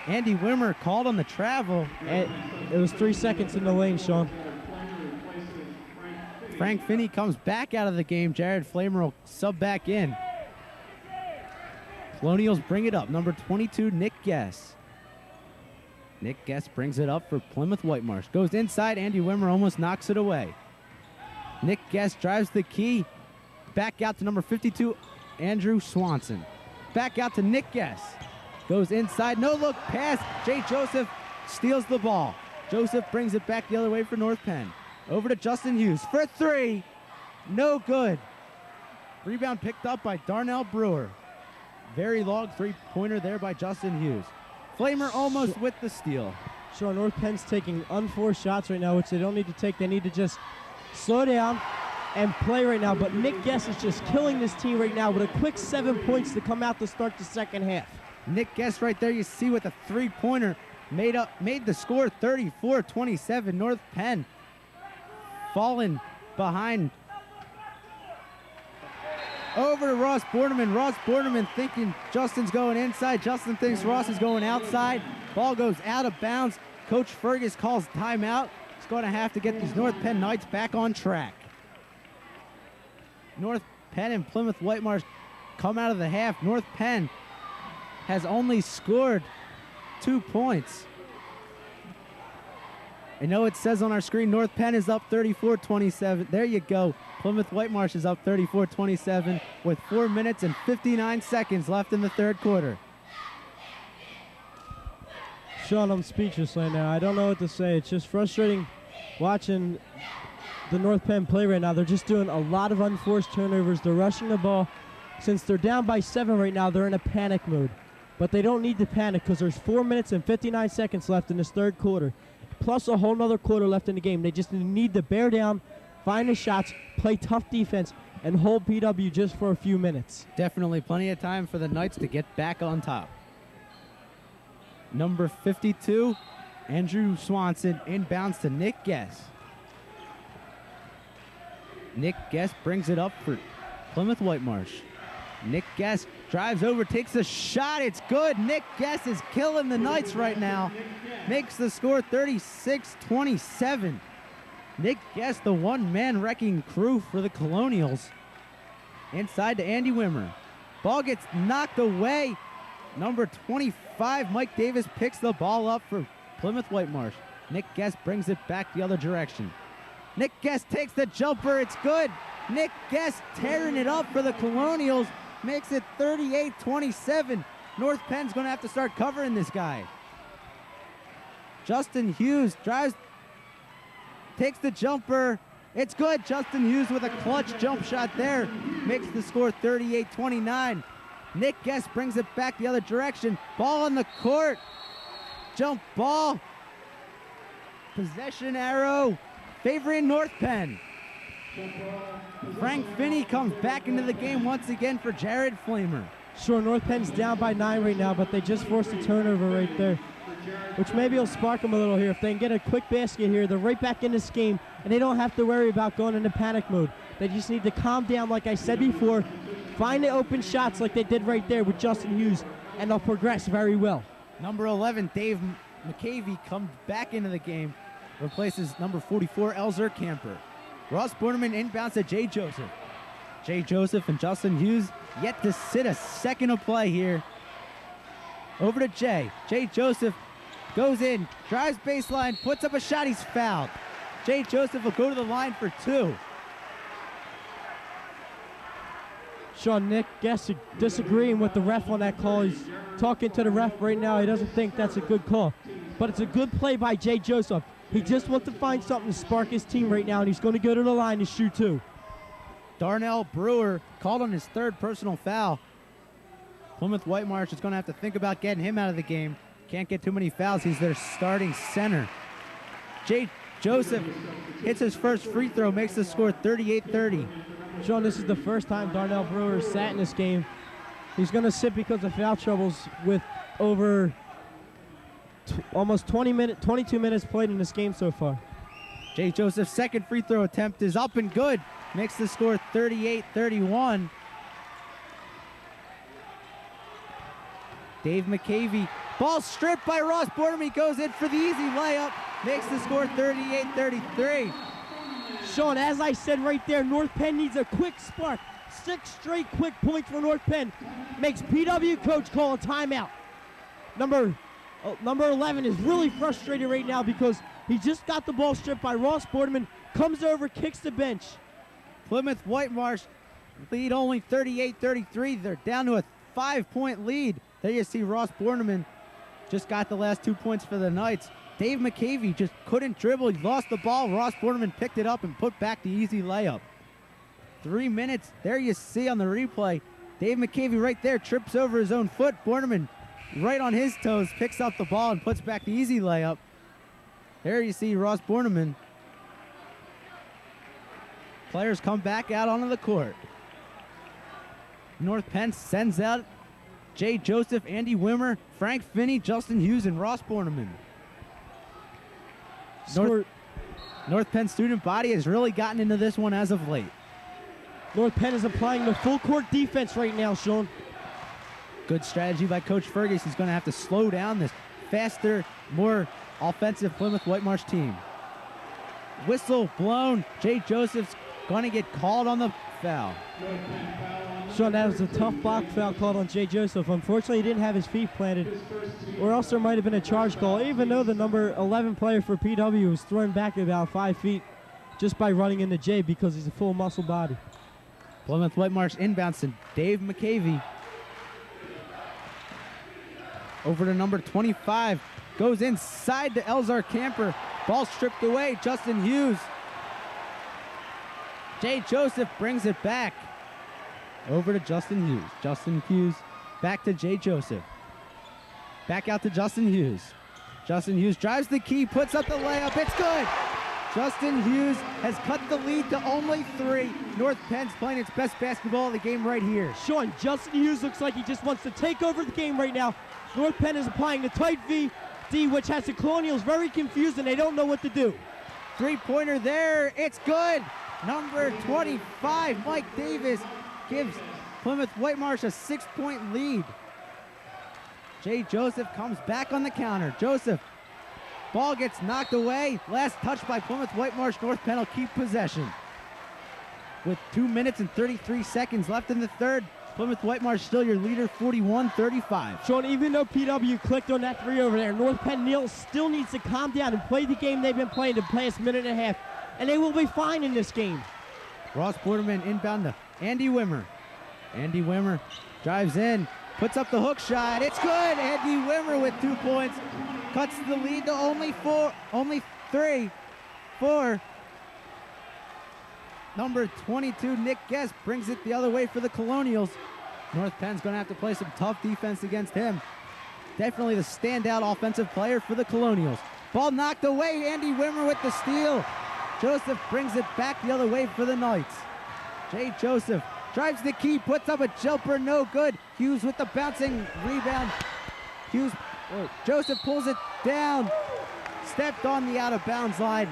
Andy Wimmer called on the travel. And it was 3 seconds in the lane, Sean. Frank Finney comes back out of the game. Jared Flamer will sub back in. Colonials bring it up. Number 22, Nick Guest. Nick Guest brings it up for Plymouth-Whitemarsh. Goes inside. Andy Wimmer almost knocks it away. Nick Guest drives the key. Back out to number 52, Andrew Swanson. Back out to Nick Guest. Goes inside. No look pass. Jay Joseph steals the ball. Joseph brings it back the other way for North Penn. Over to Justin Hughes for three. No good. Rebound picked up by Darnell Brewer. Very long three-pointer there by Justin Hughes. Flamer almost with the steal. Sure, North Penn's taking unforced shots right now, which they don't need to take. They need to just slow down and play right now. But Nick Guest is just killing this team right now with a quick 7 points to come out to start the second half. Nick Guest right there, you see with a three-pointer, made the score 34-27. North Penn falling behind. Over to Ross Borderman. Ross Borderman thinking Justin's going inside. Justin thinks Ross is going outside. Ball goes out of bounds. Coach Fergus calls timeout. He's going to have to get these North Penn Knights back on track. North Penn and Plymouth-Whitemarsh come out of the half. North Penn has only scored 2 points. I know it says on our screen North Penn is up 34-27. There you go. Plymouth-Whitemarsh is up 34-27 with 4 minutes and 59 seconds left in the third quarter. Sean, I'm speechless right now. I don't know what to say. It's just frustrating watching the North Penn play right now. They're just doing a lot of unforced turnovers. They're rushing the ball. Since they're down by 7 right now, they're in a panic mode. But they don't need to panic because there's 4 minutes and 59 seconds left in this third quarter, plus a whole nother quarter left in the game. They just need to bear down, find the shots, play tough defense, and hold PW just for a few minutes. Definitely plenty of time for the Knights to get back on top. Number 52, Andrew Swanson, inbounds to Nick Guest. Nick Guest brings it up for Plymouth-Whitemarsh. Nick Guest drives over, takes a shot. It's good. Nick Guest is killing the Knights right now. Makes the score 36-27. Nick Guest, the one-man wrecking crew for the Colonials. Inside to Andy Wimmer. Ball gets knocked away. Number 25, Mike Davis, picks the ball up for Plymouth-Whitemarsh. Nick Guest brings it back the other direction. Nick Guest takes the jumper. It's good. Nick Guest tearing it up for the Colonials. Makes it 38-27. North Penn's going to have to start covering this guy. Justin Hughes drives, takes the jumper. It's good. Justin Hughes with a clutch jump shot there. Makes the score 38-29. Nick Guest brings it back the other direction. Ball on the court. Jump ball. Possession arrow. Favoring North Penn. Frank Finney comes back into the game once again for Jared Flamer. Sure, North Penn's down by 9 right now, but they just forced a turnover right there, which maybe will spark them a little here. If they can get a quick basket here, they're right back in this game, and they don't have to worry about going into panic mode. They just need to calm down, like I said before, find the open shots like they did right there with Justin Hughes, and they'll progress very well. Number 11, Dave McCavey, comes back into the game, replaces number 44, Elzer Camper. Ross Borderman inbounds to Jay Joseph. Jay Joseph and Justin Hughes yet to sit a second of play here. Over to Jay. Jay Joseph goes in, drives baseline, puts up a shot, he's fouled. Jay Joseph will go to the line for 2. Sean, Nick Guest disagreeing with the ref on that call. He's talking to the ref right now. He doesn't think that's a good call. But it's a good play by Jay Joseph. He just wants to find something to spark his team right now, and he's going to go to the line to shoot two. Darnell Brewer called on his third personal foul. Plymouth-Whitemarsh is going to have to think about getting him out of the game. Can't get too many fouls. He's their starting center. Jay Joseph hits his first free throw, makes the score 38-30. Sean, this is the first time Darnell Brewer sat in this game. He's going to sit because of foul troubles with over almost 22 minutes played in this game so far. Jay Joseph's second free throw attempt is up and good. Makes the score 38-31. Dave McCavey, ball stripped by Ross Boardman. He goes in for the easy layup. Makes the score 38-33. Sean, as I said right there, North Penn needs a quick spark. 6 straight quick points for North Penn. Makes PW coach call a timeout. Number 11 is really frustrated right now because he just got the ball stripped by Ross Boardman. Comes over, kicks the bench. Plymouth-Whitemarsh lead only 38-33. They're down to a 5-point lead. There you see Ross Boardman just got the last 2 points for the Knights. Dave McCavey just couldn't dribble. He lost the ball. Ross Boardman picked it up and put back the easy layup. 3 minutes. There you see on the replay. Dave McCavey right there trips over his own foot. Boardman right on his toes picks up the ball and puts back the easy layup. There you see Ross Boardman. Players come back out onto the court. North Penn sends out Jay Joseph, Andy Wimmer, Frank Finney, Justin Hughes, and Ross Boardman. North Penn student body has really gotten into this one as of late. North Penn is applying the full court defense right now, Sean. Good strategy by Coach Fergus. He's going to have to slow down this faster, more offensive Plymouth-Whitemarsh team. Whistle blown. Jay Joseph's going to get called on the foul. Sean, that was a tough block foul called on Jay Joseph. Unfortunately, he didn't have his feet planted, or else there might have been a charge call, even though the number 11 player for PW was thrown back about 5 feet just by running into Jay because he's a full muscle body. Plymouth-Whitemarsh inbounds to Dave McCavey. Over to number 25. Goes inside to Elzar Camper. Ball stripped away. Justin Hughes. Jay Joseph brings it back. Over to Justin Hughes. Justin Hughes back to Jay Joseph. Back out to Justin Hughes. Justin Hughes drives the key, puts up the layup. It's good. Justin Hughes has cut the lead to only 3. North Penn's playing its best basketball of the game right here. Sean, Justin Hughes looks like he just wants to take over the game right now. North Penn is applying the tight VD, which has the Colonials very confused and they don't know what to do. Three-pointer there. It's good. Number 25, Mike Davis, gives Plymouth-Whitemarsh a 6-point lead. Jay Joseph comes back on the counter. Joseph, ball gets knocked away. Last touch by Plymouth-Whitemarsh. North Penn will keep possession. With 2 minutes and 33 seconds left in the third, Plymouth-Whitemarsh still your leader, 41-35. Sean, even though PW clicked on that 3 over there, North Penn still needs to calm down and play the game they've been playing the past minute and a half, and they will be fine in this game. Ross Boardman inbound to Andy Wimmer. Andy Wimmer drives in, puts up the hook shot. It's good. Andy Wimmer with 2 points. Cuts the lead to only 3. 4. Number 22, Nick Guest, brings it the other way for the Colonials. North Penn's going to have to play some tough defense against him. Definitely the standout offensive player for the Colonials. Ball knocked away. Andy Wimmer with the steal. Joseph brings it back the other way for the Knights. Jay Joseph drives the key, puts up a jumper, no good. Hughes with the bouncing rebound. Joseph pulls it down. Stepped on the out-of-bounds line.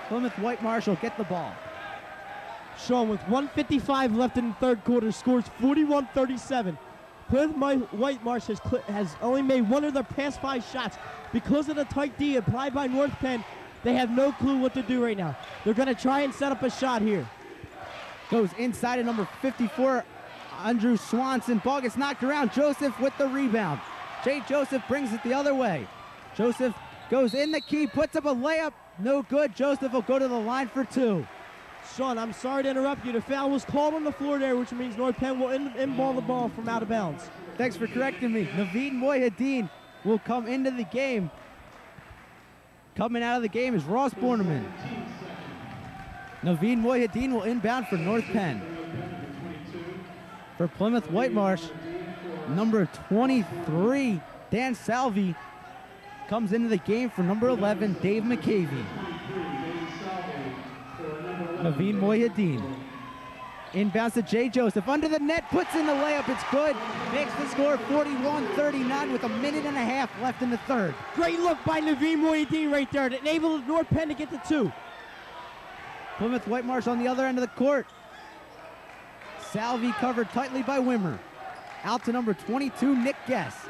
Plymouth-Whitemarsh will get the ball. Sean, with 1:55 left in the third quarter, scores 41-37. Plymouth-Whitemarsh has only made one of their past 5 shots. Because of the tight D applied by North Penn, they have no clue what to do right now. They're going to try and set up a shot here. Goes inside of number 54, Andrew Swanson. Ball gets knocked around. Joseph with the rebound. Jay Joseph brings it the other way. Joseph goes in the key, puts up a layup. No good. Joseph will go to the line for 2. Sean, I'm sorry to interrupt you. The foul was called on the floor there, which means North Penn will inball the ball from out of bounds. Thanks for correcting me. Naveed Moyadeen will come into the game. coming out of the game is Ross Borneman. Naveen Moyadeen will inbound for North Penn. For Plymouth-Whitemarsh, number 23, Dan Salvi, comes into the game for number 11, Dave McCavey. Naveen Moyadeen. Inbounds to Jay Joseph. Under the net, puts in the layup. It's good. Makes the score 41-39 with a minute and a half left in the third. Great look by Naveen Moyadeen right there to enable North Penn to get to 2. Plymouth-Whitemarsh on the other end of the court. Salvi covered tightly by Wimmer. Out to number 22, Nick Guess.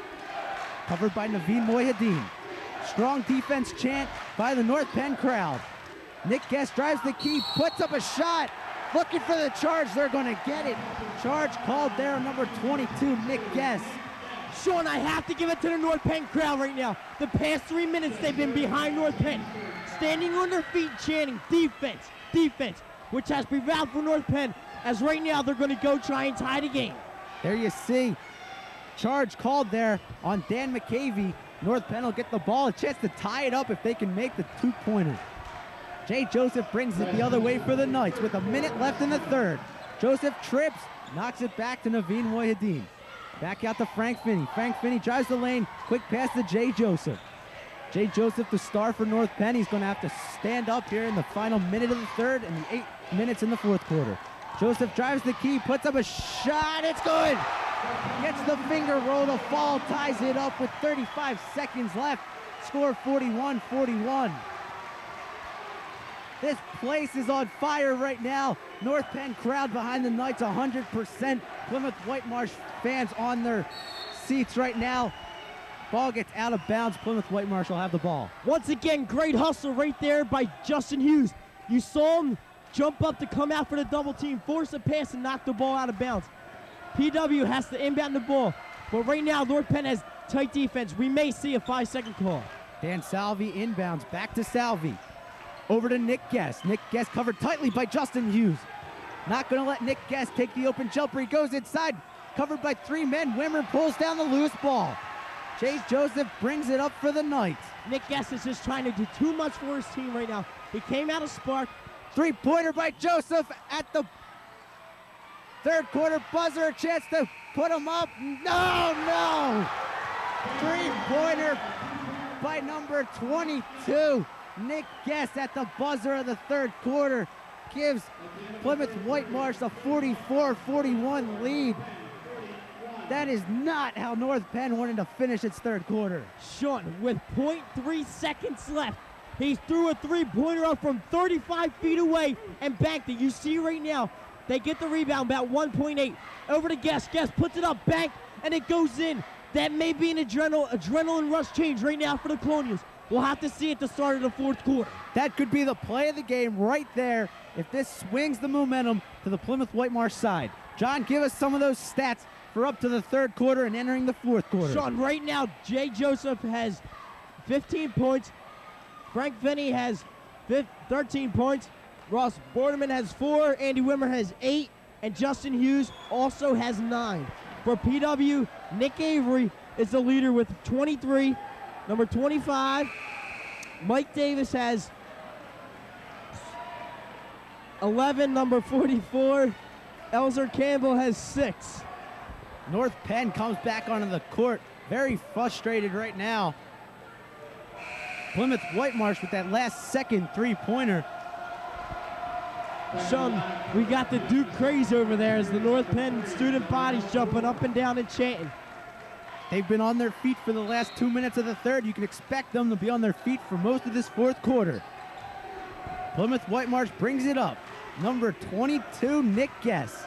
Covered by Naveen Moyadeen. Strong defense chant by the North Penn crowd. Nick Guess drives the key, puts up a shot. Looking for the charge, they're going to get it. Charge called there on number 22, Nick Guess. Sean, I have to give it to the North Penn crowd right now. The past 3 minutes, they've been behind North Penn. Standing on their feet, chanting, defense, defense, which has prevailed for North Penn, as right now they're going to go try and tie the game. There you see. Charge called there on Dan McCavey. North Penn will get the ball, a chance to tie it up if they can make the two-pointer. Jay Joseph brings it the other way for the Knights with a minute left in the third. Joseph trips, knocks it back to Naveen Moyadeen. Back out to Frank Finney. Frank Finney drives the lane, quick pass to Jay Joseph. Jay Joseph, the star for North Penn. He's going to have to stand up here in the final minute of the third and the 8 minutes in the fourth quarter. Joseph drives the key, puts up a shot, it's good! Gets the finger roll to fall, ties it up with 35 seconds left. Score 41-41. This place is on fire right now. North Penn crowd behind the Knights 100%. Plymouth-Whitemarsh fans on their seats right now. Ball gets out of bounds. Plymouth-Whitemarsh will have the ball. Once again, great hustle right there by Justin Hughes. You saw him jump up to come out for the double team, force a pass, and knock the ball out of bounds. PW has to inbound the ball. But right now, North Penn has tight defense. We may see a 5-second call. Dan Salvi inbounds. Back to Salvi. Over to Nick Guess. Nick Guess covered tightly by Justin Hughes. Not going to let Nick Guess take the open jumper. He goes inside. Covered by 3 men. Wimmer pulls down the loose ball. Jay Joseph brings it up for the Knights. Nick Guess is just trying to do too much for his team right now. He came out of spark. Three-pointer by Joseph at the third quarter buzzer. A chance to put him up. No! Three-pointer by number 22. Nick Guess at the buzzer of the third quarter gives Plymouth-Whitemarsh a 44-41 lead. That is not how North Penn wanted to finish its third quarter. Sean, with 0.3 seconds left, he threw a three-pointer up from 35 feet away and banked it. You see right now, they get the rebound about 1.8. Over to Guess. Guess puts it up, bank, and it goes in. That may be an adrenaline rush change right now for the Colonials. We'll have to see at the start of the fourth quarter. That could be the play of the game right there if this swings the momentum to the Plymouth-Whitemarsh side. John, give us some of those stats for up to the third quarter and entering the fourth quarter. Sean, right now, Jay Joseph has 15 points. Frank Finney has 13 points. Ross Borneman has 4. Andy Wimmer has 8. And Justin Hughes also has 9. For PW, Nick Avery is the leader with 23. Number 25, Mike Davis has 11. Number 44, Elzer Campbell has 6. North Penn comes back onto the court, very frustrated right now. Plymouth-Whitemarsh with that last second three-pointer. Sean, we got the Duke craze over there as the North Penn student body's jumping up and down and chanting. They've been on their feet for the last 2 minutes of the third. You can expect them to be on their feet for most of this fourth quarter. Plymouth-Whitemarsh brings it up. Number 22, Nick Guess.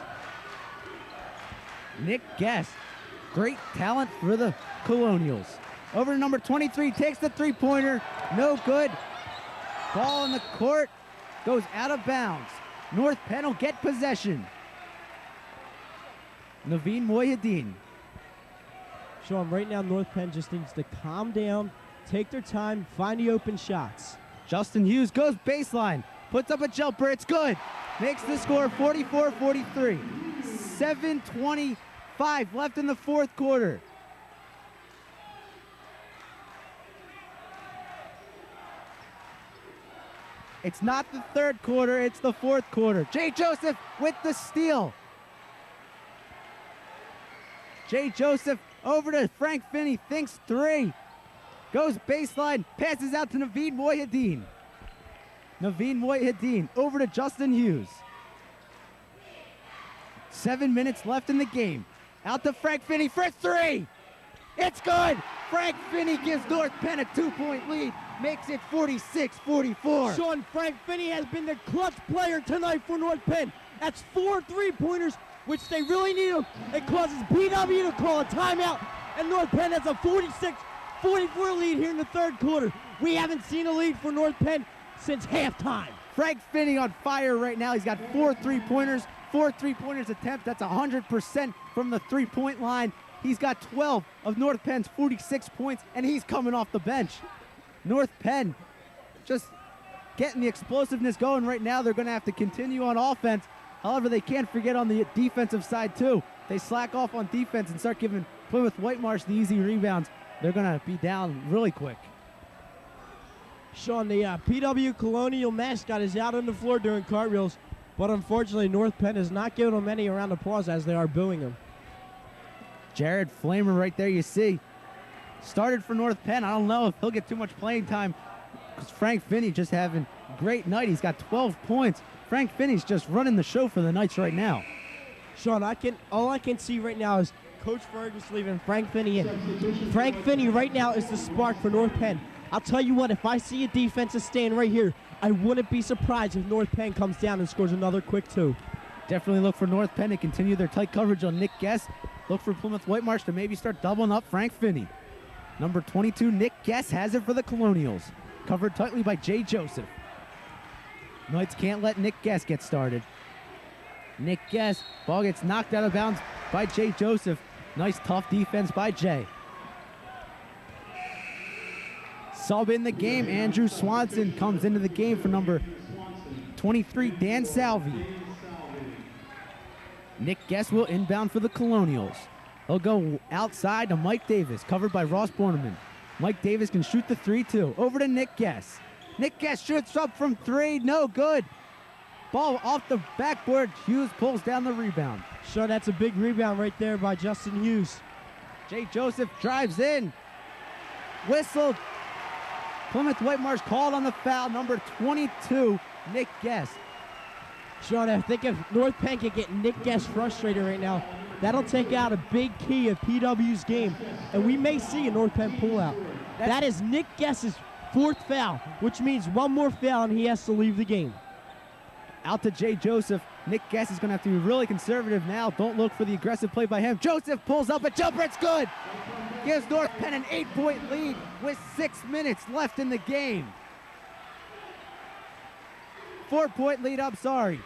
Nick Guess, great talent for the Colonials. Over to number 23, takes the three-pointer. No good. Ball in the court, goes out of bounds. North Penn will get possession. Naveen Moyadeen. Sean, right now North Penn just needs to calm down, take their time, find the open shots. Justin Hughes goes baseline, puts up a jumper, it's good. Makes the score 44-43. 7:25 left in the fourth quarter. It's not the third quarter, it's the fourth quarter. Jay Joseph with the steal. Jay Joseph over to Frank Finney, thinks three. Goes baseline, passes out to Naveed Moyadeen. Naveed Moyadeen over to Justin Hughes. 7 minutes left in the game. Out to Frank Finney for three. It's good. Frank Finney gives North Penn a 2-point lead. Makes it 46-44. Sean, Frank Finney has been the clutch player tonight for North Penn. That's 4 3-pointers, which they really need them. It causes PW to call a timeout, and North Penn has a 46-44 lead here in the third quarter. We haven't seen a lead for North Penn since halftime. Frank Finney on fire right now. He's got 4 3-pointers, 4 3-pointers attempt. That's 100% from the three-point line. He's got 12 of North Penn's 46 points, and he's coming off the bench. North Penn just getting the explosiveness going right now. They're going to have to continue on offense. However, they can't forget on the defensive side, too. They slack off on defense and start giving Plymouth-Whitemarsh the easy rebounds. They're going to be down really quick. Sean, the PW Colonial mascot is out on the floor doing cartwheels, but unfortunately, North Penn is not giving him any round of applause as they are booing him. Jared Flamer right there, you see. Started for North Penn. I don't know if he'll get too much playing time because Frank Finney just having a great night. He's got 12 points. Frank Finney's just running the show for the Knights right now. Sean, all I can see right now is Coach Fergus leaving Frank Finney in. Frank Finney right now is the spark for North Penn. I'll tell you what, if I see a defensive stand right here, I wouldn't be surprised if North Penn comes down and scores another quick two. Definitely look for North Penn to continue their tight coverage on Nick Guess. Look for Plymouth-Whitemarsh to maybe start doubling up Frank Finney. Number 22, Nick Guess, has it for the Colonials. Covered tightly by Jay Joseph. Knights can't let Nick Guess get started. Nick Guess, ball gets knocked out of bounds by Jay Joseph. Nice tough defense by Jay. Sub in the game, Andrew Swanson comes into the game for number 23, Dan Salvi. Nick Guess will inbound for the Colonials. He'll go outside to Mike Davis, covered by Ross Borneman. Mike Davis can shoot the 3-2. Over to Nick Guess. Nick Guess shoots up from three, no good. Ball off the backboard, Hughes pulls down the rebound. Sure, that's a big rebound right there by Justin Hughes. Jay Joseph drives in. Whistled. Plymouth-Whitemarsh called on the foul, number 22, Nick Guess. Sean, I think if North Penn can get Nick Guess frustrated right now, that'll take out a big key of PW's game, and we may see a North Penn pullout. That is Nick Guess's fourth foul, which means one more foul and he has to leave the game. Out to Jay Joseph. Nick Guess is going to have to be really conservative now. Don't look for the aggressive play by him. Joseph pulls up a jumper. It's good. Gives North Penn an 8-point lead with 6 minutes left in the game. 4-point lead up, sorry.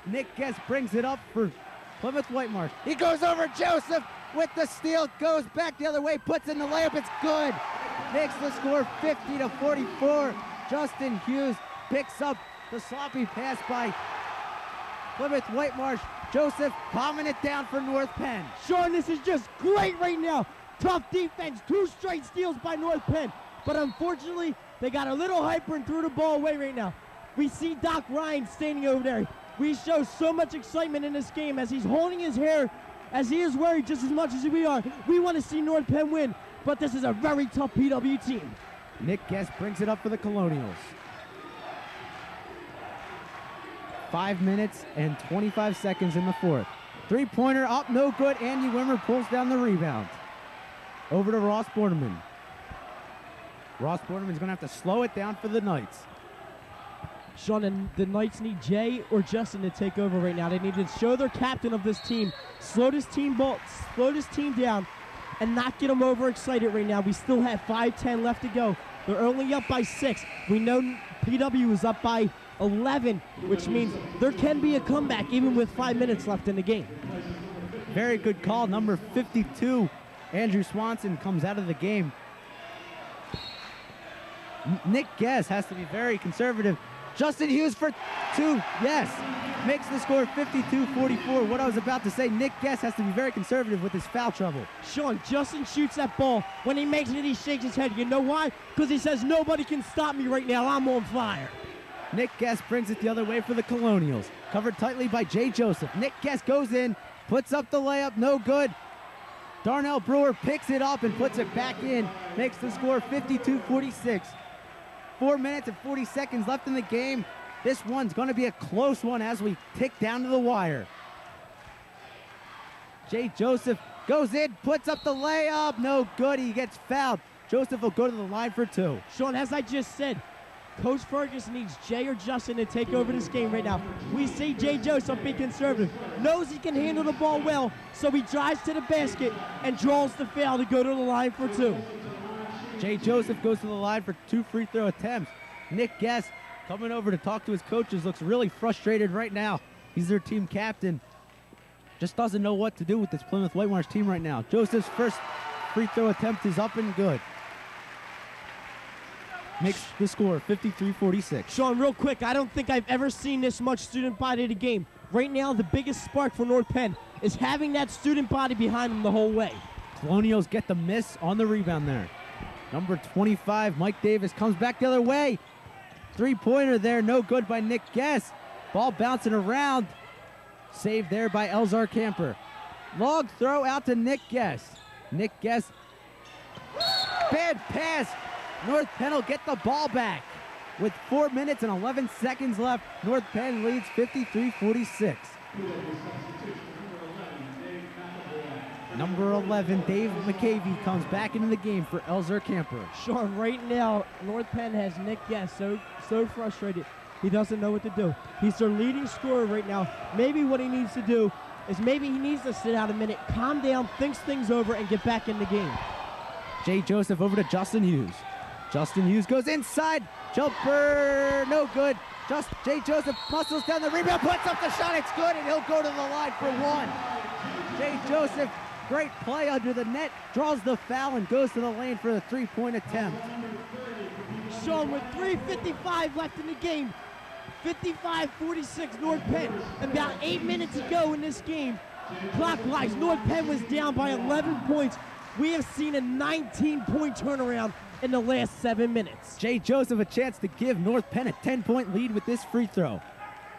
Nick Guess brings it up for Plymouth-Whitemarsh. He goes over Joseph with the steal, goes back the other way, puts in the layup. It's good. Makes the score 50-44. Justin Hughes picks up the sloppy pass by Plymouth-Whitemarsh. Joseph bombing it down for North Penn. Sean, this is just great right now. Tough defense, 2 straight steals by North Penn. But unfortunately, they got a little hyper and threw the ball away right now. We see Doc Ryan standing over there. We show so much excitement in this game as he's holding his hair, as he is worried just as much as we are. We want to see North Penn win, but this is a very tough PW team. Nick Guess brings it up for the Colonials. 5 minutes and 25 seconds in the fourth. Three-pointer up, no good. Andy Wimmer pulls down the rebound. Over to Ross Borneman. Ross Borneman's going to have to slow it down for the Knights. Sean, and the Knights need Jay or Justin to take over right now. They need to show their captain of this team, slow this team down, and not get them overexcited right now. We still have 5:10 left to go. They're only up by 6. We know PW is up by 11, which means there can be a comeback even with 5 minutes left in the game. Very good call. Number 52, Andrew Swanson, comes out of the game. Nick Guess has to be very conservative. Justin Hughes for 2, yes. Makes the score 52-44. What I was about to say, Nick Guess has to be very conservative with his foul trouble. Sean, Justin shoots that ball. When he makes it, he shakes his head. You know why? Because he says, nobody can stop me right now. I'm on fire. Nick Guest brings it the other way for the Colonials. Covered tightly by Jay Joseph. Nick Guest goes in, puts up the layup, no good. Darnell Brewer picks it up and puts it back in, makes the score 52-46. 4 minutes and 40 seconds left in the game. This one's going to be a close one as we tick down to the wire. Jay Joseph goes in, puts up the layup, no good, he gets fouled. Joseph will go to the line for two. Sean, as I just said, Coach Ferguson needs Jay or Justin to take over this game right now. We see Jay Joseph be conservative, knows he can handle the ball well, so he drives to the basket and draws the foul to go to the line for two. Jay Joseph goes to the line for 2 free throw attempts. Nick Guest coming over to talk to his coaches, looks really frustrated right now. He's their team captain. Just doesn't know what to do with this Plymouth-Whitemarsh team right now. Joseph's first free throw attempt is up and good. Makes the score 53-46. Sean, real quick, I don't think I've ever seen this much student body in a game. Right now, the biggest spark for North Penn is having that student body behind them the whole way. Colonials get the miss on the rebound there. Number 25, Mike Davis, comes back the other way. Three-pointer there, no good by Nick Guest. Ball bouncing around. Saved there by Elzar Camper. Long throw out to Nick Guest. Nick Guest. Bad pass. North Penn will get the ball back. With 4 minutes and 11 seconds left, North Penn leads 53-46. Number 11, Dave McCavey, comes back into the game for Elzar Camper. Sean, right now, North Penn has Nick Guest so frustrated. He doesn't know what to do. He's their leading scorer right now. Maybe what he needs to do is maybe he needs to sit out a minute, calm down, thinks things over, and get back in the game. Jay Joseph over to Justin Hughes. Justin Hughes goes inside. Jumper, no good. Jay Joseph muscles down the rebound, puts up the shot, it's good, and he'll go to the line for one. Jay Joseph, great play under the net, draws the foul and goes to the lane for the three-point attempt. Sean, with 3:55 left in the game, 55-46 North Penn. About 8 minutes ago in this game, clockwise, North Penn was down by 11 points. We have seen a 19-point turnaround in the last 7 minutes. Jay Joseph a chance to give North Penn a 10-point lead with this free throw.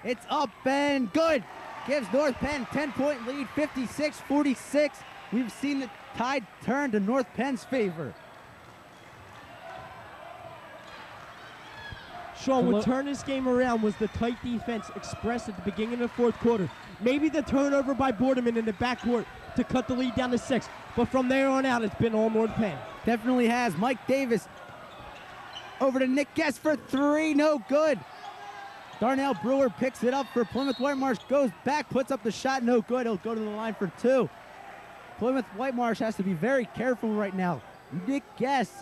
It's up and good. Gives North Penn 10-point lead, 56-46. We've seen the tide turn to North Penn's favor. Sean, what turned this game around was the tight defense expressed at the beginning of the fourth quarter. Maybe the turnover by Boardman in the backcourt to cut the lead down to 6. But from there on out, it's been all North Penn. Definitely has. Mike Davis over to Nick Guest for 3, no good. Darnell Brewer picks it up for Plymouth-Whitemarsh, goes back, puts up the shot, no good. He'll go to the line for 2. Plymouth-Whitemarsh has to be very careful right now. Nick Guest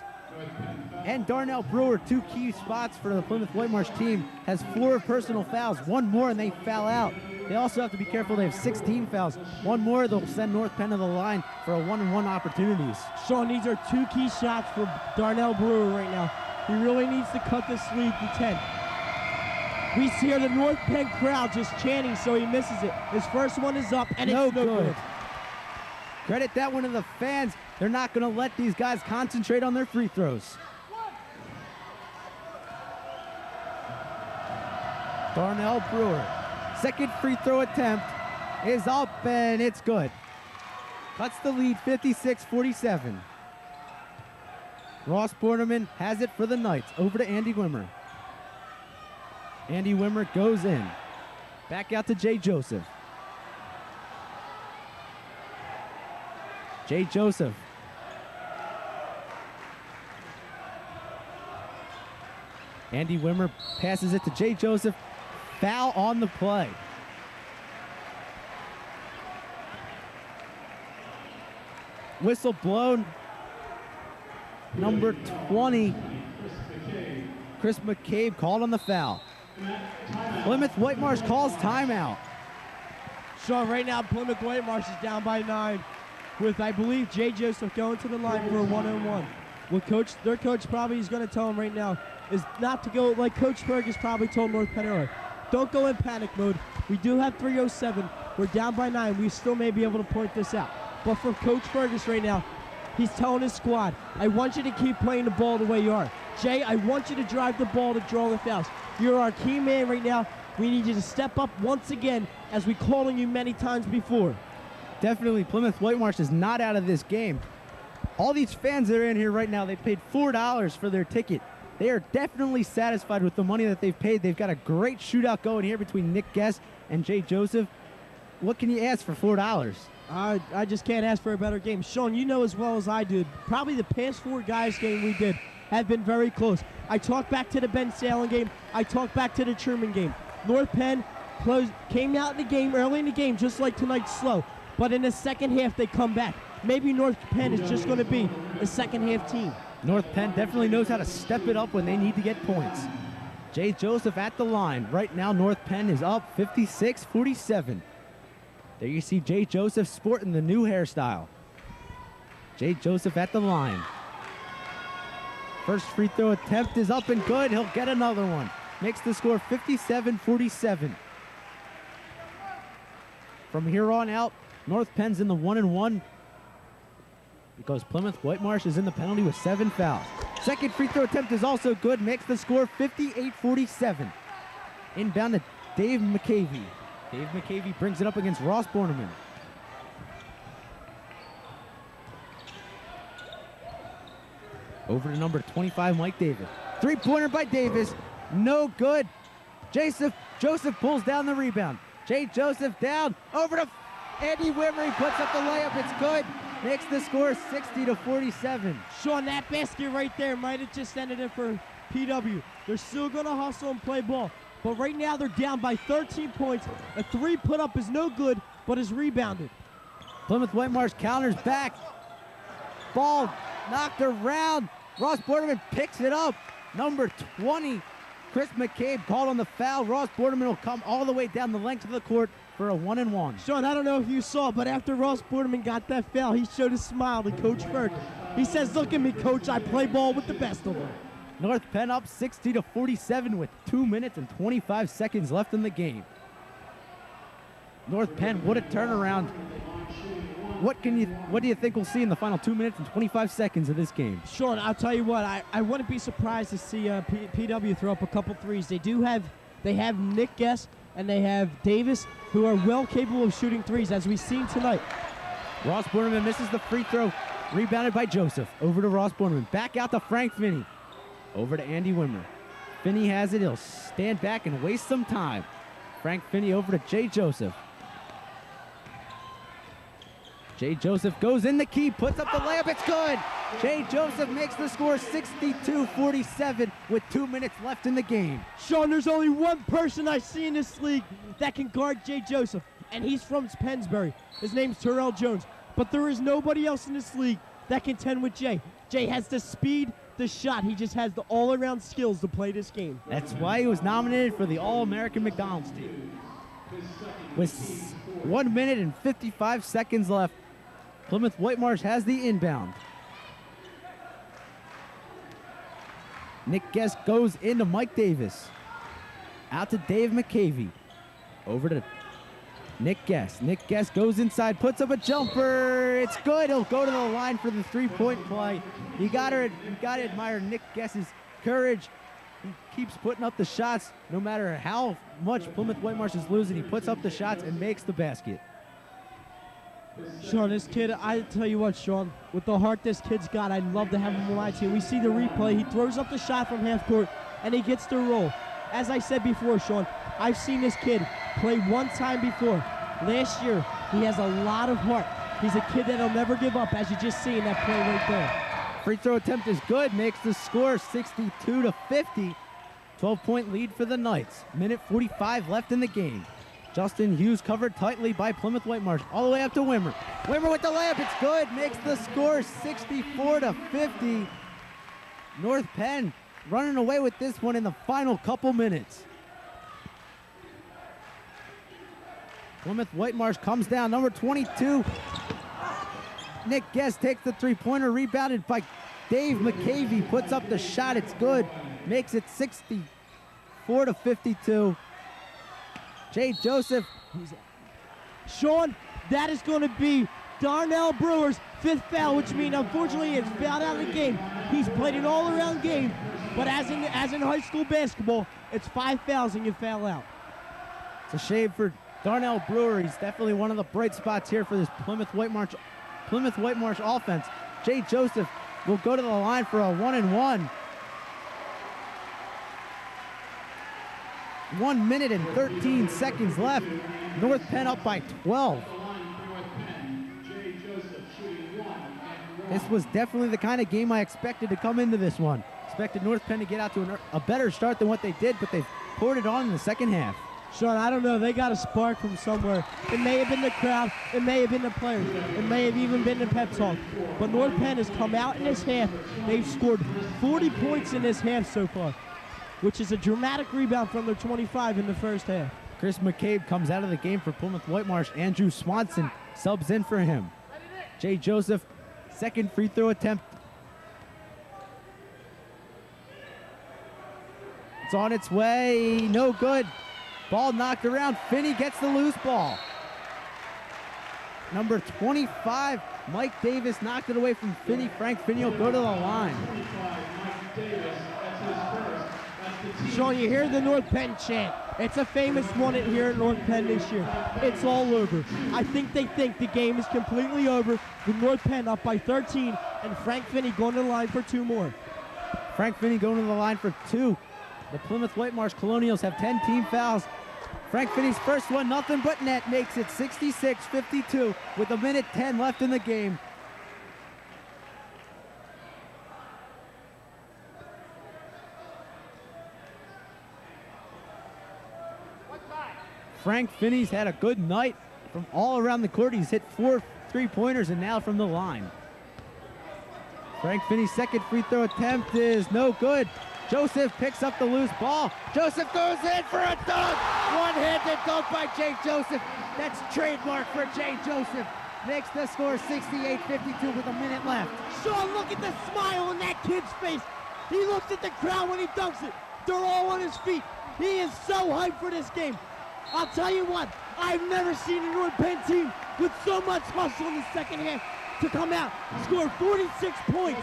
and Darnell Brewer, 2 key spots for the Plymouth-Whitemarsh team, has 4 personal fouls. 1 more and they foul out. They also have to be careful. They have 16 fouls. 1 more, they'll send North Penn to the line for a 1-on-1 opportunities. Sean, these are 2 key shots for Darnell Brewer right now. He really needs to cut this lead to 10. We hear the North Penn crowd just chanting, so he misses it. His first one is up, and it's no good. Credit that one to the fans. They're not going to let these guys concentrate on their free throws. Darnell Brewer, second free throw attempt is up, and it's good. Cuts the lead, 56-47. Ross Borderman has it for the Knights. Over to Andy Wimmer. Andy Wimmer goes in. Back out to Jay Joseph. Jay Joseph. Andy Wimmer passes it to Jay Joseph. Foul on the play. Whistle blown. Number 20, Chris McCabe, called on the foul. Plymouth-Whitemarsh calls timeout. Sean, right now Plymouth-Whitemarsh is down by 9 with, I believe, Jay Joseph going to the line for a 1-on-1. What their coach probably is going to tell them right now is not to go, like Coach Fergus probably told North Penn earlier. Don't go in panic mode. We do have 3:07. We're down by 9. We still may be able to point this out. But for Coach Fergus right now, he's telling his squad, I want you to keep playing the ball the way you are. Jay, I want you to drive the ball to draw the fouls. You're our key man right now. We need you to step up once again, as we called on you many times before. Definitely, Plymouth-Whitemarsh is not out of this game. All these fans that are in here right now, they paid $4 for their ticket. They are definitely satisfied with the money that they've paid. They've got a great shootout going here between Nick Guest and Jay Joseph. What can you ask for $4? I just can't ask for a better game. Sean, you know as well as I do, probably the past 4 guys game we did have been very close. I talk back to the Ben Salen game. I talk back to the Truman game. North Penn came out in the game, early in the game, just like tonight, slow. But in the second half, they come back. Maybe North Penn is just going to be a second half team. North Penn definitely knows how to step it up when they need to get points. Jay Joseph at the line. Right now, North Penn is up 56-47. There you see Jay Joseph sporting the new hairstyle. Jay Joseph at the line. First free throw attempt is up and good. He'll get another one. Makes the score 57-47. From here on out, North Penn's in the 1-1 because Plymouth-Whitemarsh is in the penalty with 7 fouls. Second free throw attempt is also good. Makes the score 58-47. Inbound to Dave McCavey. Dave McCavey brings it up against Ross Borneman. Over to number 25, Mike Davis. Three-pointer by Davis. No good. Joseph pulls down the rebound. Jay Joseph down. Over to Andy Wimmer. He puts up the layup. It's good. Makes the score 60-47. Sean, that basket right there might have just ended it for PW. They're still going to hustle and play ball. But right now they're down by 13 points. A 3 put up is no good, but is rebounded. Plymouth-Whitemarsh counters back. Ball knocked around. Ross Borderman picks it up. Number 20, Chris McCabe called on the foul. Ross Borderman will come all the way down the length of the court for a 1-1. Sean, I don't know if you saw, but after Ross Borderman got that foul, he showed a smile to Coach Ferg. He says, "Look at me, Coach. I play ball with the best of them." North Penn up 60-47 with 2 minutes and 25 seconds left in the game. North Penn, what a turnaround. What do you think we'll see in the final 2 minutes and 25 seconds of this game? Sean, I'll tell you what, I wouldn't be surprised to see PW throw up a couple threes. They have Nick Guest and they have Davis, who are well capable of shooting threes, as we've seen tonight. Ross Borneman misses the free throw. Rebounded by Joseph. Over to Ross Borneman. Back out to Frank Finney. Over to Andy Wimmer. Finney has it. He'll stand back and waste some time. Frank Finney over to Jay Joseph. Jay Joseph goes in the key, puts up the layup. It's good. Jay Joseph makes the score 62-47 with 2 minutes left in the game. Sean, there's only one person I see in this league that can guard Jay Joseph, and he's from Pennsbury. His name's Terrell Jones. But there is nobody else in this league that can contend with Jay. Jay has the speed, the shot. He just has the all-around skills to play this game. That's why he was nominated for the All-American McDonald's team. With 1 minute and 55 seconds left, Plymouth-Whitemarsh has the inbound. Nick Guest goes into Mike Davis. Out to Dave McCavey. Over to Nick Guest. Nick Guest goes inside, puts up a jumper. It's good. He'll go to the line for the three-point play. You gotta admire Nick Guest's courage. He keeps putting up the shots no matter how much Plymouth-Whitemarsh is losing. He puts up the shots and makes the basket. Sean, this kid, I tell you what, Sean, with the heart this kid's got, I'd love to have him on my team. We see the replay. He throws up the shot from half court, and he gets the roll. As I said before, Sean, I've seen this kid play one time before. Last year, he has a lot of heart. He's a kid that'll never give up, as you just see in that play right there. Free throw attempt is good. Makes the score 62-50. 12-point lead for the Knights. Minute 45 left in the game. Justin Hughes covered tightly by Plymouth-Whitemarsh. All the way up to Wimmer. Wimmer with the layup. It's good. Makes the score 64-50. North Penn running away with this one in the final couple minutes. Plymouth-Whitemarsh comes down. Number 22. Nick Guest takes the three-pointer. Rebounded by Dave McCavey. Puts up the shot. It's good. Makes it 64-52. Jay Joseph. Sean, that is going to be Darnell Brewer's fifth foul, which means, unfortunately, it's fouled out of the game. He's played an all-around game. But as in high school basketball, it's 5 fouls and you foul out. It's a shame for Darnell Brewer. He's definitely one of the bright spots here for this Plymouth-Whitemarsh offense. Jay Joseph will go to the line for a 1-and-1. 1 minute and 13 seconds left. North Penn up by 12. This was definitely the kind of game I expected to come into this one. Expected North Penn to get out to a better start than what they did, but they've poured it on in the second half. Sean, I don't know. They got a spark from somewhere. It may have been the crowd. It may have been the players. It may have even been the pep talk. But North Penn has come out in this half. They've scored 40 points in this half so far, which is a dramatic rebound from their 25 in the first half. Chris McCabe comes out of the game for Plymouth-Whitemarsh. Andrew Swanson subs in for him. Jay Joseph, second free throw attempt. It's on its way. No good. Ball knocked around. Finney gets the loose ball. Number 25, Mike Davis knocked it away from Finney. Frank Finney will go to the line. Sean, you hear the North Penn chant. It's a famous one here at North Penn this year. It's all over. I think they think the game is completely over with North Penn up by 13 and Frank Finney going to the line for 2 more. Frank Finney going to the line for 2. The Plymouth-Whitemarsh Colonials have 10 team fouls. Frank Finney's first one, nothing but net, makes it 66-52 with 1:10 left in the game. Frank Finney's had a good night from all around the court. He's hit 4 3-pointers and now from the line. Frank Finney's second free throw attempt is no good. Joseph picks up the loose ball. Joseph goes in for a dunk. One-handed dunk by Jay Joseph. That's trademark for Jay Joseph. Makes the score 68-52 with 1 minute left. Sean, look at the smile on that kid's face. He looks at the crowd when he dunks it. They're all on his feet. He is so hyped for this game. I'll tell you what, I've never seen a North Penn team with so much hustle in the second half to come out, score 46 points,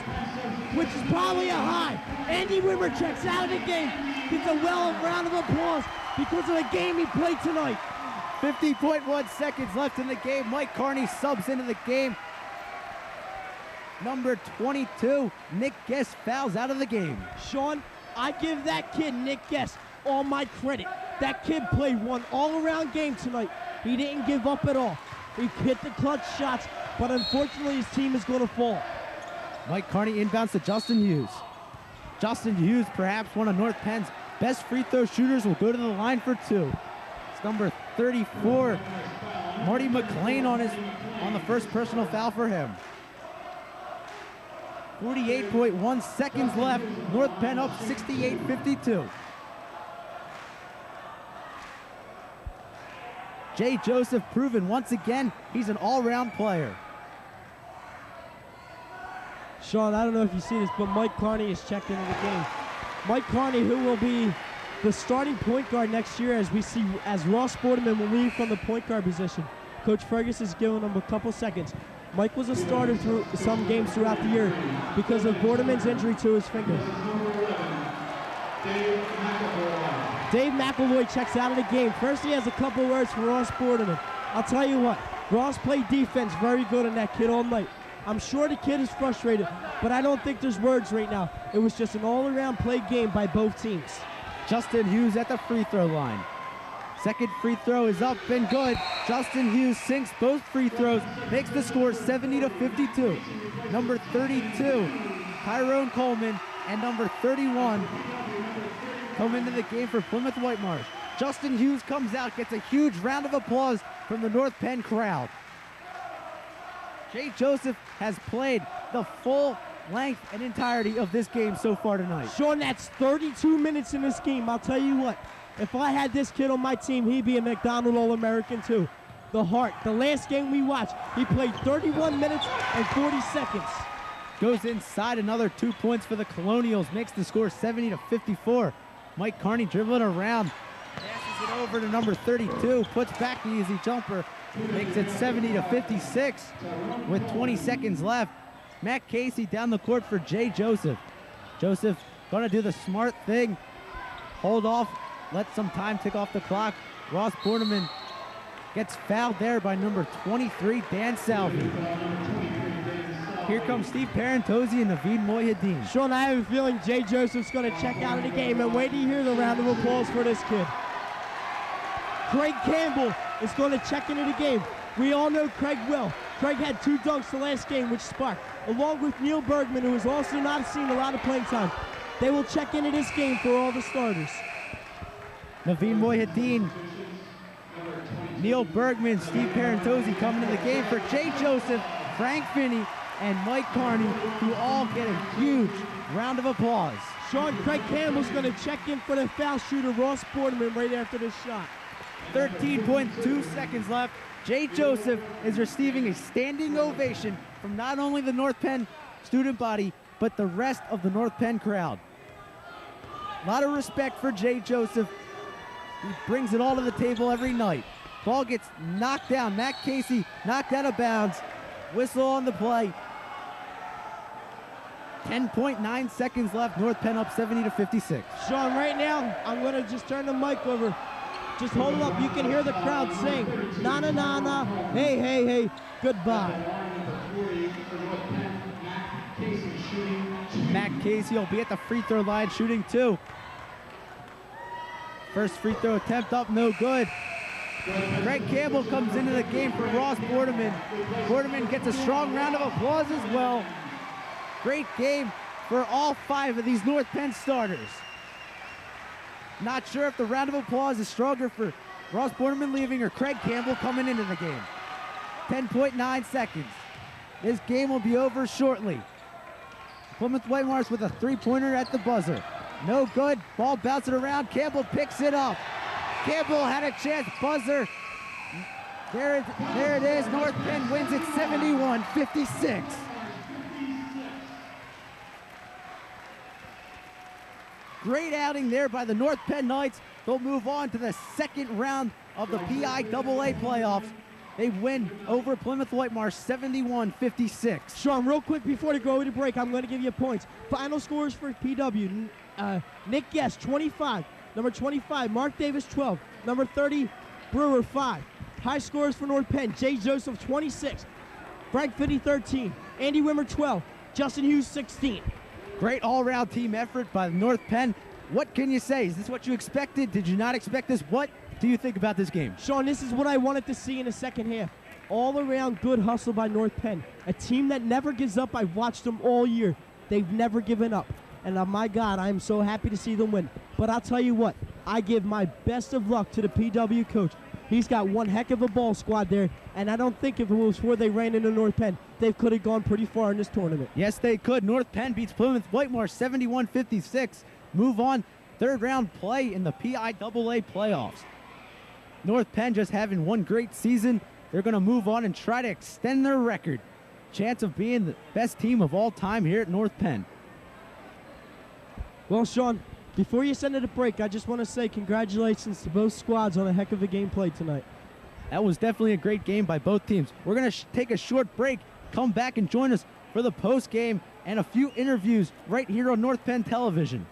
which is probably a high. Andy Wimmer checks out of the game, gets a round of applause because of the game he played tonight. 50.1 seconds left in the game. Mike Carney subs into the game. Number 22, Nick Guest, fouls out of the game. Sean, I give that kid, Nick Guest, all my credit. That kid played one all-around game tonight. He didn't give up at all. He hit the clutch shots, but unfortunately his team is going to fall. Mike Carney inbounds to Justin Hughes. Justin Hughes, perhaps one of North Penn's best free throw shooters, will go to the line for 2. It's number 34, Marty McLean on the first personal foul for him. 48.1 seconds left. North Penn up 68-52. Jay Joseph proven once again he's an all-round player. Sean, I don't know if you see this, but Mike Carney is checked into the game. Mike Carney, who will be the starting point guard next year, as Ross Boardman will leave from the point guard position. Coach Fergus is giving him a couple seconds. Mike was a starter through some games throughout the year because of Boardman's injury to his finger. Dave McElroy checks out of the game. First, he has a couple words for Ross Boardman. I'll tell you what, Ross played defense very good on that kid all night. I'm sure the kid is frustrated, but I don't think there's words right now. It was just an all-around play game by both teams. Justin Hughes at the free throw line. Second free throw is up and good. Justin Hughes sinks both free throws, makes the score 70-52. Number 32, Tyrone Coleman, and number 31 come into the game for Plymouth-Whitemarsh. Justin Hughes comes out, gets a huge round of applause from the North Penn crowd. Jay Joseph has played the full length and entirety of this game so far tonight. Sean, that's 32 minutes in this game. I'll tell you what, if I had this kid on my team, he'd be a McDonald All-American too. The heart, the last game we watched, he played 31 minutes and 40 seconds. Goes inside, another 2 points for the Colonials, makes the score 70-54. Mike Carney dribbling around, passes it over to number 32, puts back the easy jumper, makes it 70-56 with 20 seconds left. Matt Casey down the court for Jay Joseph. Joseph Gonna do the smart thing. Hold off. Let some time tick off the clock. Ross Borneman gets fouled there by number 23, Dan Salvi. Here comes Steve Parentozzi and Naveed Moyedin. Sean, I have a feeling Jay Joseph's going to check out of the game, and wait to hear the round of applause for this kid. Craig Campbell is going to check into the game. We all know Craig will. Craig had 2 dunks the last game, which sparked, along with Neil Bergman, who has also not seen a lot of playing time. They will check into this game for all the starters. Naveed Moyedin, Neil Bergman, Steve Parentozzi coming in the game for Jay Joseph, Frank Finney, and Mike Carney, who all get a huge round of applause. Sean, Craig Campbell's going to check in for the foul shooter, Ross Borneman, right after this shot. 13.2 seconds left. Jay Joseph is receiving a standing ovation from not only the North Penn student body, but the rest of the North Penn crowd. A lot of respect for Jay Joseph. He brings it all to the table every night. Ball gets knocked down. Matt Casey knocked out of bounds. Whistle on the play. 10.9 seconds left. North Penn up 70-56. Sean, right now, I'm going to just turn the mic over. Just hold it up. You can hear the crowd sing, na na na na, hey, hey, hey, goodbye. Matt Casey will be at the free throw line shooting 2. First free throw attempt up, no good. Craig Campbell comes into the game for Ross Borneman. Borneman gets a strong round of applause as well. Great game for all 5 of these North Penn starters. Not sure if the round of applause is stronger for Ross Borneman leaving or Craig Campbell coming into the game. 10.9 seconds. This game will be over shortly. Plymouth-Whitemarsh with a 3-pointer at the buzzer. No good. Ball bouncing around. Campbell picks it up. Campbell had a chance. Buzzer. There it is. North Penn wins it 71-56. Great outing there by the North Penn Knights. They'll move on to the second round of the PIAA playoffs. They win over Plymouth-Whitemarsh 71-56. Sean, real quick before we go to break, I'm going to give you points. Final scores for PW. Nick Guest, 25. Number 25, Mark Davis, 12. Number 30, Brewer, 5. High scores for North Penn, Jay Joseph, 26. Frank Finney, 13. Andy Wimmer, 12. Justin Hughes, 16. Great all-around team effort by North Penn. What can you say? Is this what you expected? Did you not expect this? What do you think about this game? Sean, this is what I wanted to see in the second half. All-around good hustle by North Penn. A team that never gives up. I've watched them all year. They've never given up. And my God, I am so happy to see them win. But I'll tell you what, I give my best of luck to the PW coach. He's got one heck of a ball squad there, and I don't think if it was before they ran into North Penn, they could have gone pretty far in this tournament. Yes, they could. North Penn beats Plymouth-Whitemarsh 71-56. Move on, third round play in the PIAA playoffs. North Penn just having one great season. They're going to move on and try to extend their record. Chance of being the best team of all time here at North Penn. Well, Sean, before you send it a break, I just want to say congratulations to both squads on a heck of a game played tonight. That was definitely a great game by both teams. We're going to take a short break, come back and join us for the post game and a few interviews right here on North Penn Television.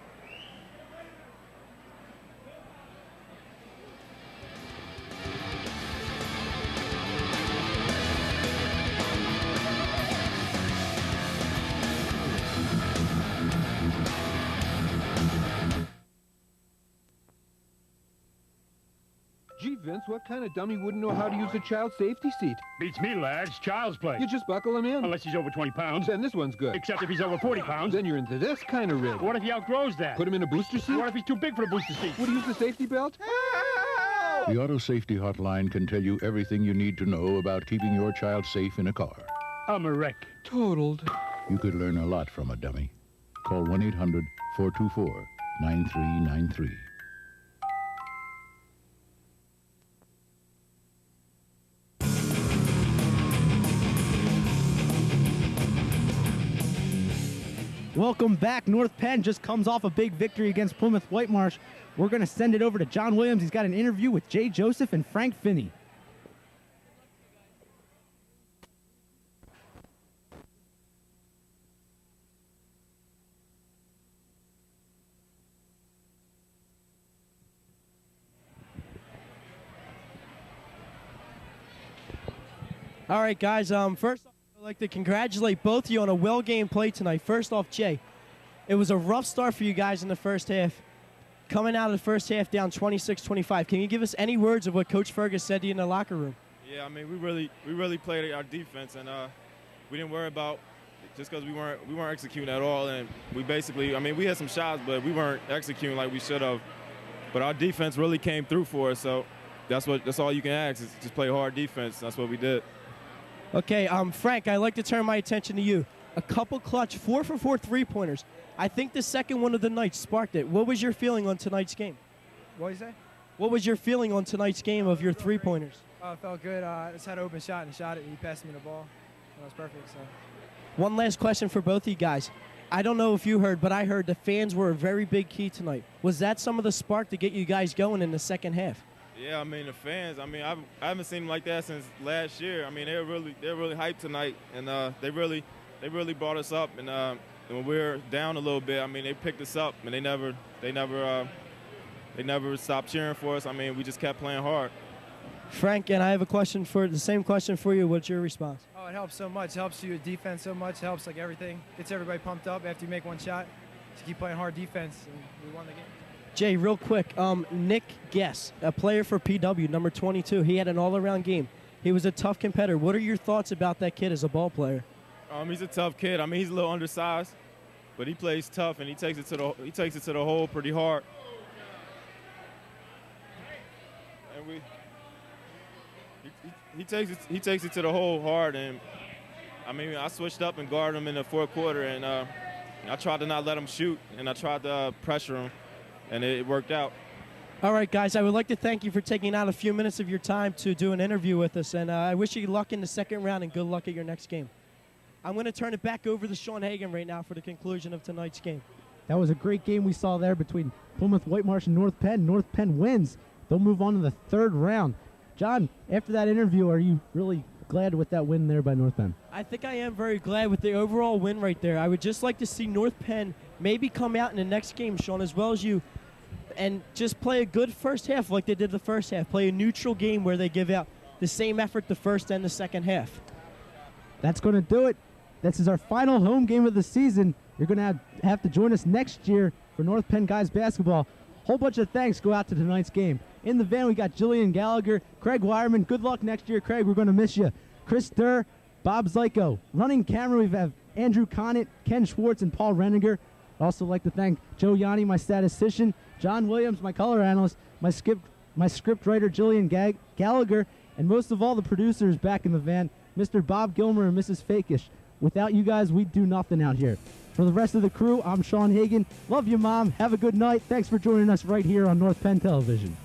Gee, Vince, what kind of dummy wouldn't know how to use a child safety seat? Beats me, lad. It's child's play. You just buckle him in. Unless he's over 20 pounds. Then this one's good. Except if he's over 40 pounds. Then you're into this kind of rig. What if he outgrows that? Put him in a booster seat? What if he's too big for the booster seat? Would he use the safety belt? The Auto Safety Hotline can tell you everything you need to know about keeping your child safe in a car. I'm a wreck. Totaled. You could learn a lot from a dummy. Call 1-800-424-9393. Welcome back. North Penn just comes off a big victory against Plymouth-Whitemarsh. We're going to send it over to John Williams. He's got an interview with Jay Joseph and Frank Finney. All right, guys. First off, I'd like to congratulate both of you on a well-game play tonight. First off, Jay, it was a rough start for you guys in the first half. Coming out of the first half down 26-25. Can you give us any words of what Coach Fergus said to you in the locker room? Yeah, I mean, we really played our defense, and we didn't worry about just because we weren't executing at all. And we basically, I mean, we had some shots, but we weren't executing like we should have. But our defense really came through for us, so that's all you can ask is just play hard defense. That's what we did. Okay, Frank, I'd like to turn my attention to you. A couple clutch 4-for-4 three-pointers. I think the second one of the night sparked it. What was your feeling on tonight's game? What did you say? What was your feeling on tonight's game of your three-pointers? It felt good. I just had an open shot and shot it. He passed me the ball. That was perfect. So. One last question for both of you guys. I don't know if you heard, but I heard the fans were a very big key tonight. Was that some of the spark to get you guys going in the second half? Yeah, I mean, the fans, I mean, I haven't seen them like that since last year. I mean, they're really hyped tonight, and they really brought us up. And when we were down a little bit, I mean, they picked us up, and they never stopped cheering for us. I mean, we just kept playing hard. Frank, and I have the same question for you. What's your response? Oh, it helps so much. It helps you defense so much. It helps like everything. Gets everybody pumped up after you make one shot. Just keep playing hard defense, and we won the game. Jay, real quick, Nick Guess, a player for PW, number 22. He had an all-around game. He was a tough competitor. What are your thoughts about that kid as a ball player? He's a tough kid. I mean, he's a little undersized, but he plays tough and he takes it to the hole pretty hard. And he takes it to the hole hard. And I mean, I switched up and guarded him in the fourth quarter, and I tried to not let him shoot, and I tried to pressure him, and it worked out. All right, guys, I would like to thank you for taking out a few minutes of your time to do an interview with us, and I wish you luck in the second round and good luck at your next game. I'm going to turn it back over to Sean Hagan right now for the conclusion of tonight's game. That was a great game we saw there between Plymouth-Whitemarsh and North Penn. North Penn wins. They'll move on to the third round. John, after that interview, are you really glad with that win there by North Penn? I think I am very glad with the overall win right there. I would just like to see North Penn maybe come out in the next game, Sean, as well as you, and just play a good first half like they did the first half. Play a neutral game where they give out the same effort the first and the second half. That's going to do it. This is our final home game of the season. You're going to have to join us next year for North Penn guys basketball. Whole bunch of thanks go out to tonight's game. In the van, we got Jillian Gallagher, Craig Wireman. Good luck next year, Craig. We're going to miss you. Chris Durr, Bob Zyko. Running camera, we have Andrew Conant, Ken Schwartz, and Paul Reniger. I'd also like to thank Joe Yanni, my statistician, John Williams, my color analyst, my script writer, Jillian Gallagher, and most of all, the producers back in the van, Mr. Bob Gilmer and Mrs. Fakish. Without you guys, we'd do nothing out here. For the rest of the crew, I'm Sean Hagan. Love you, Mom. Have a good night. Thanks for joining us right here on North Penn Television.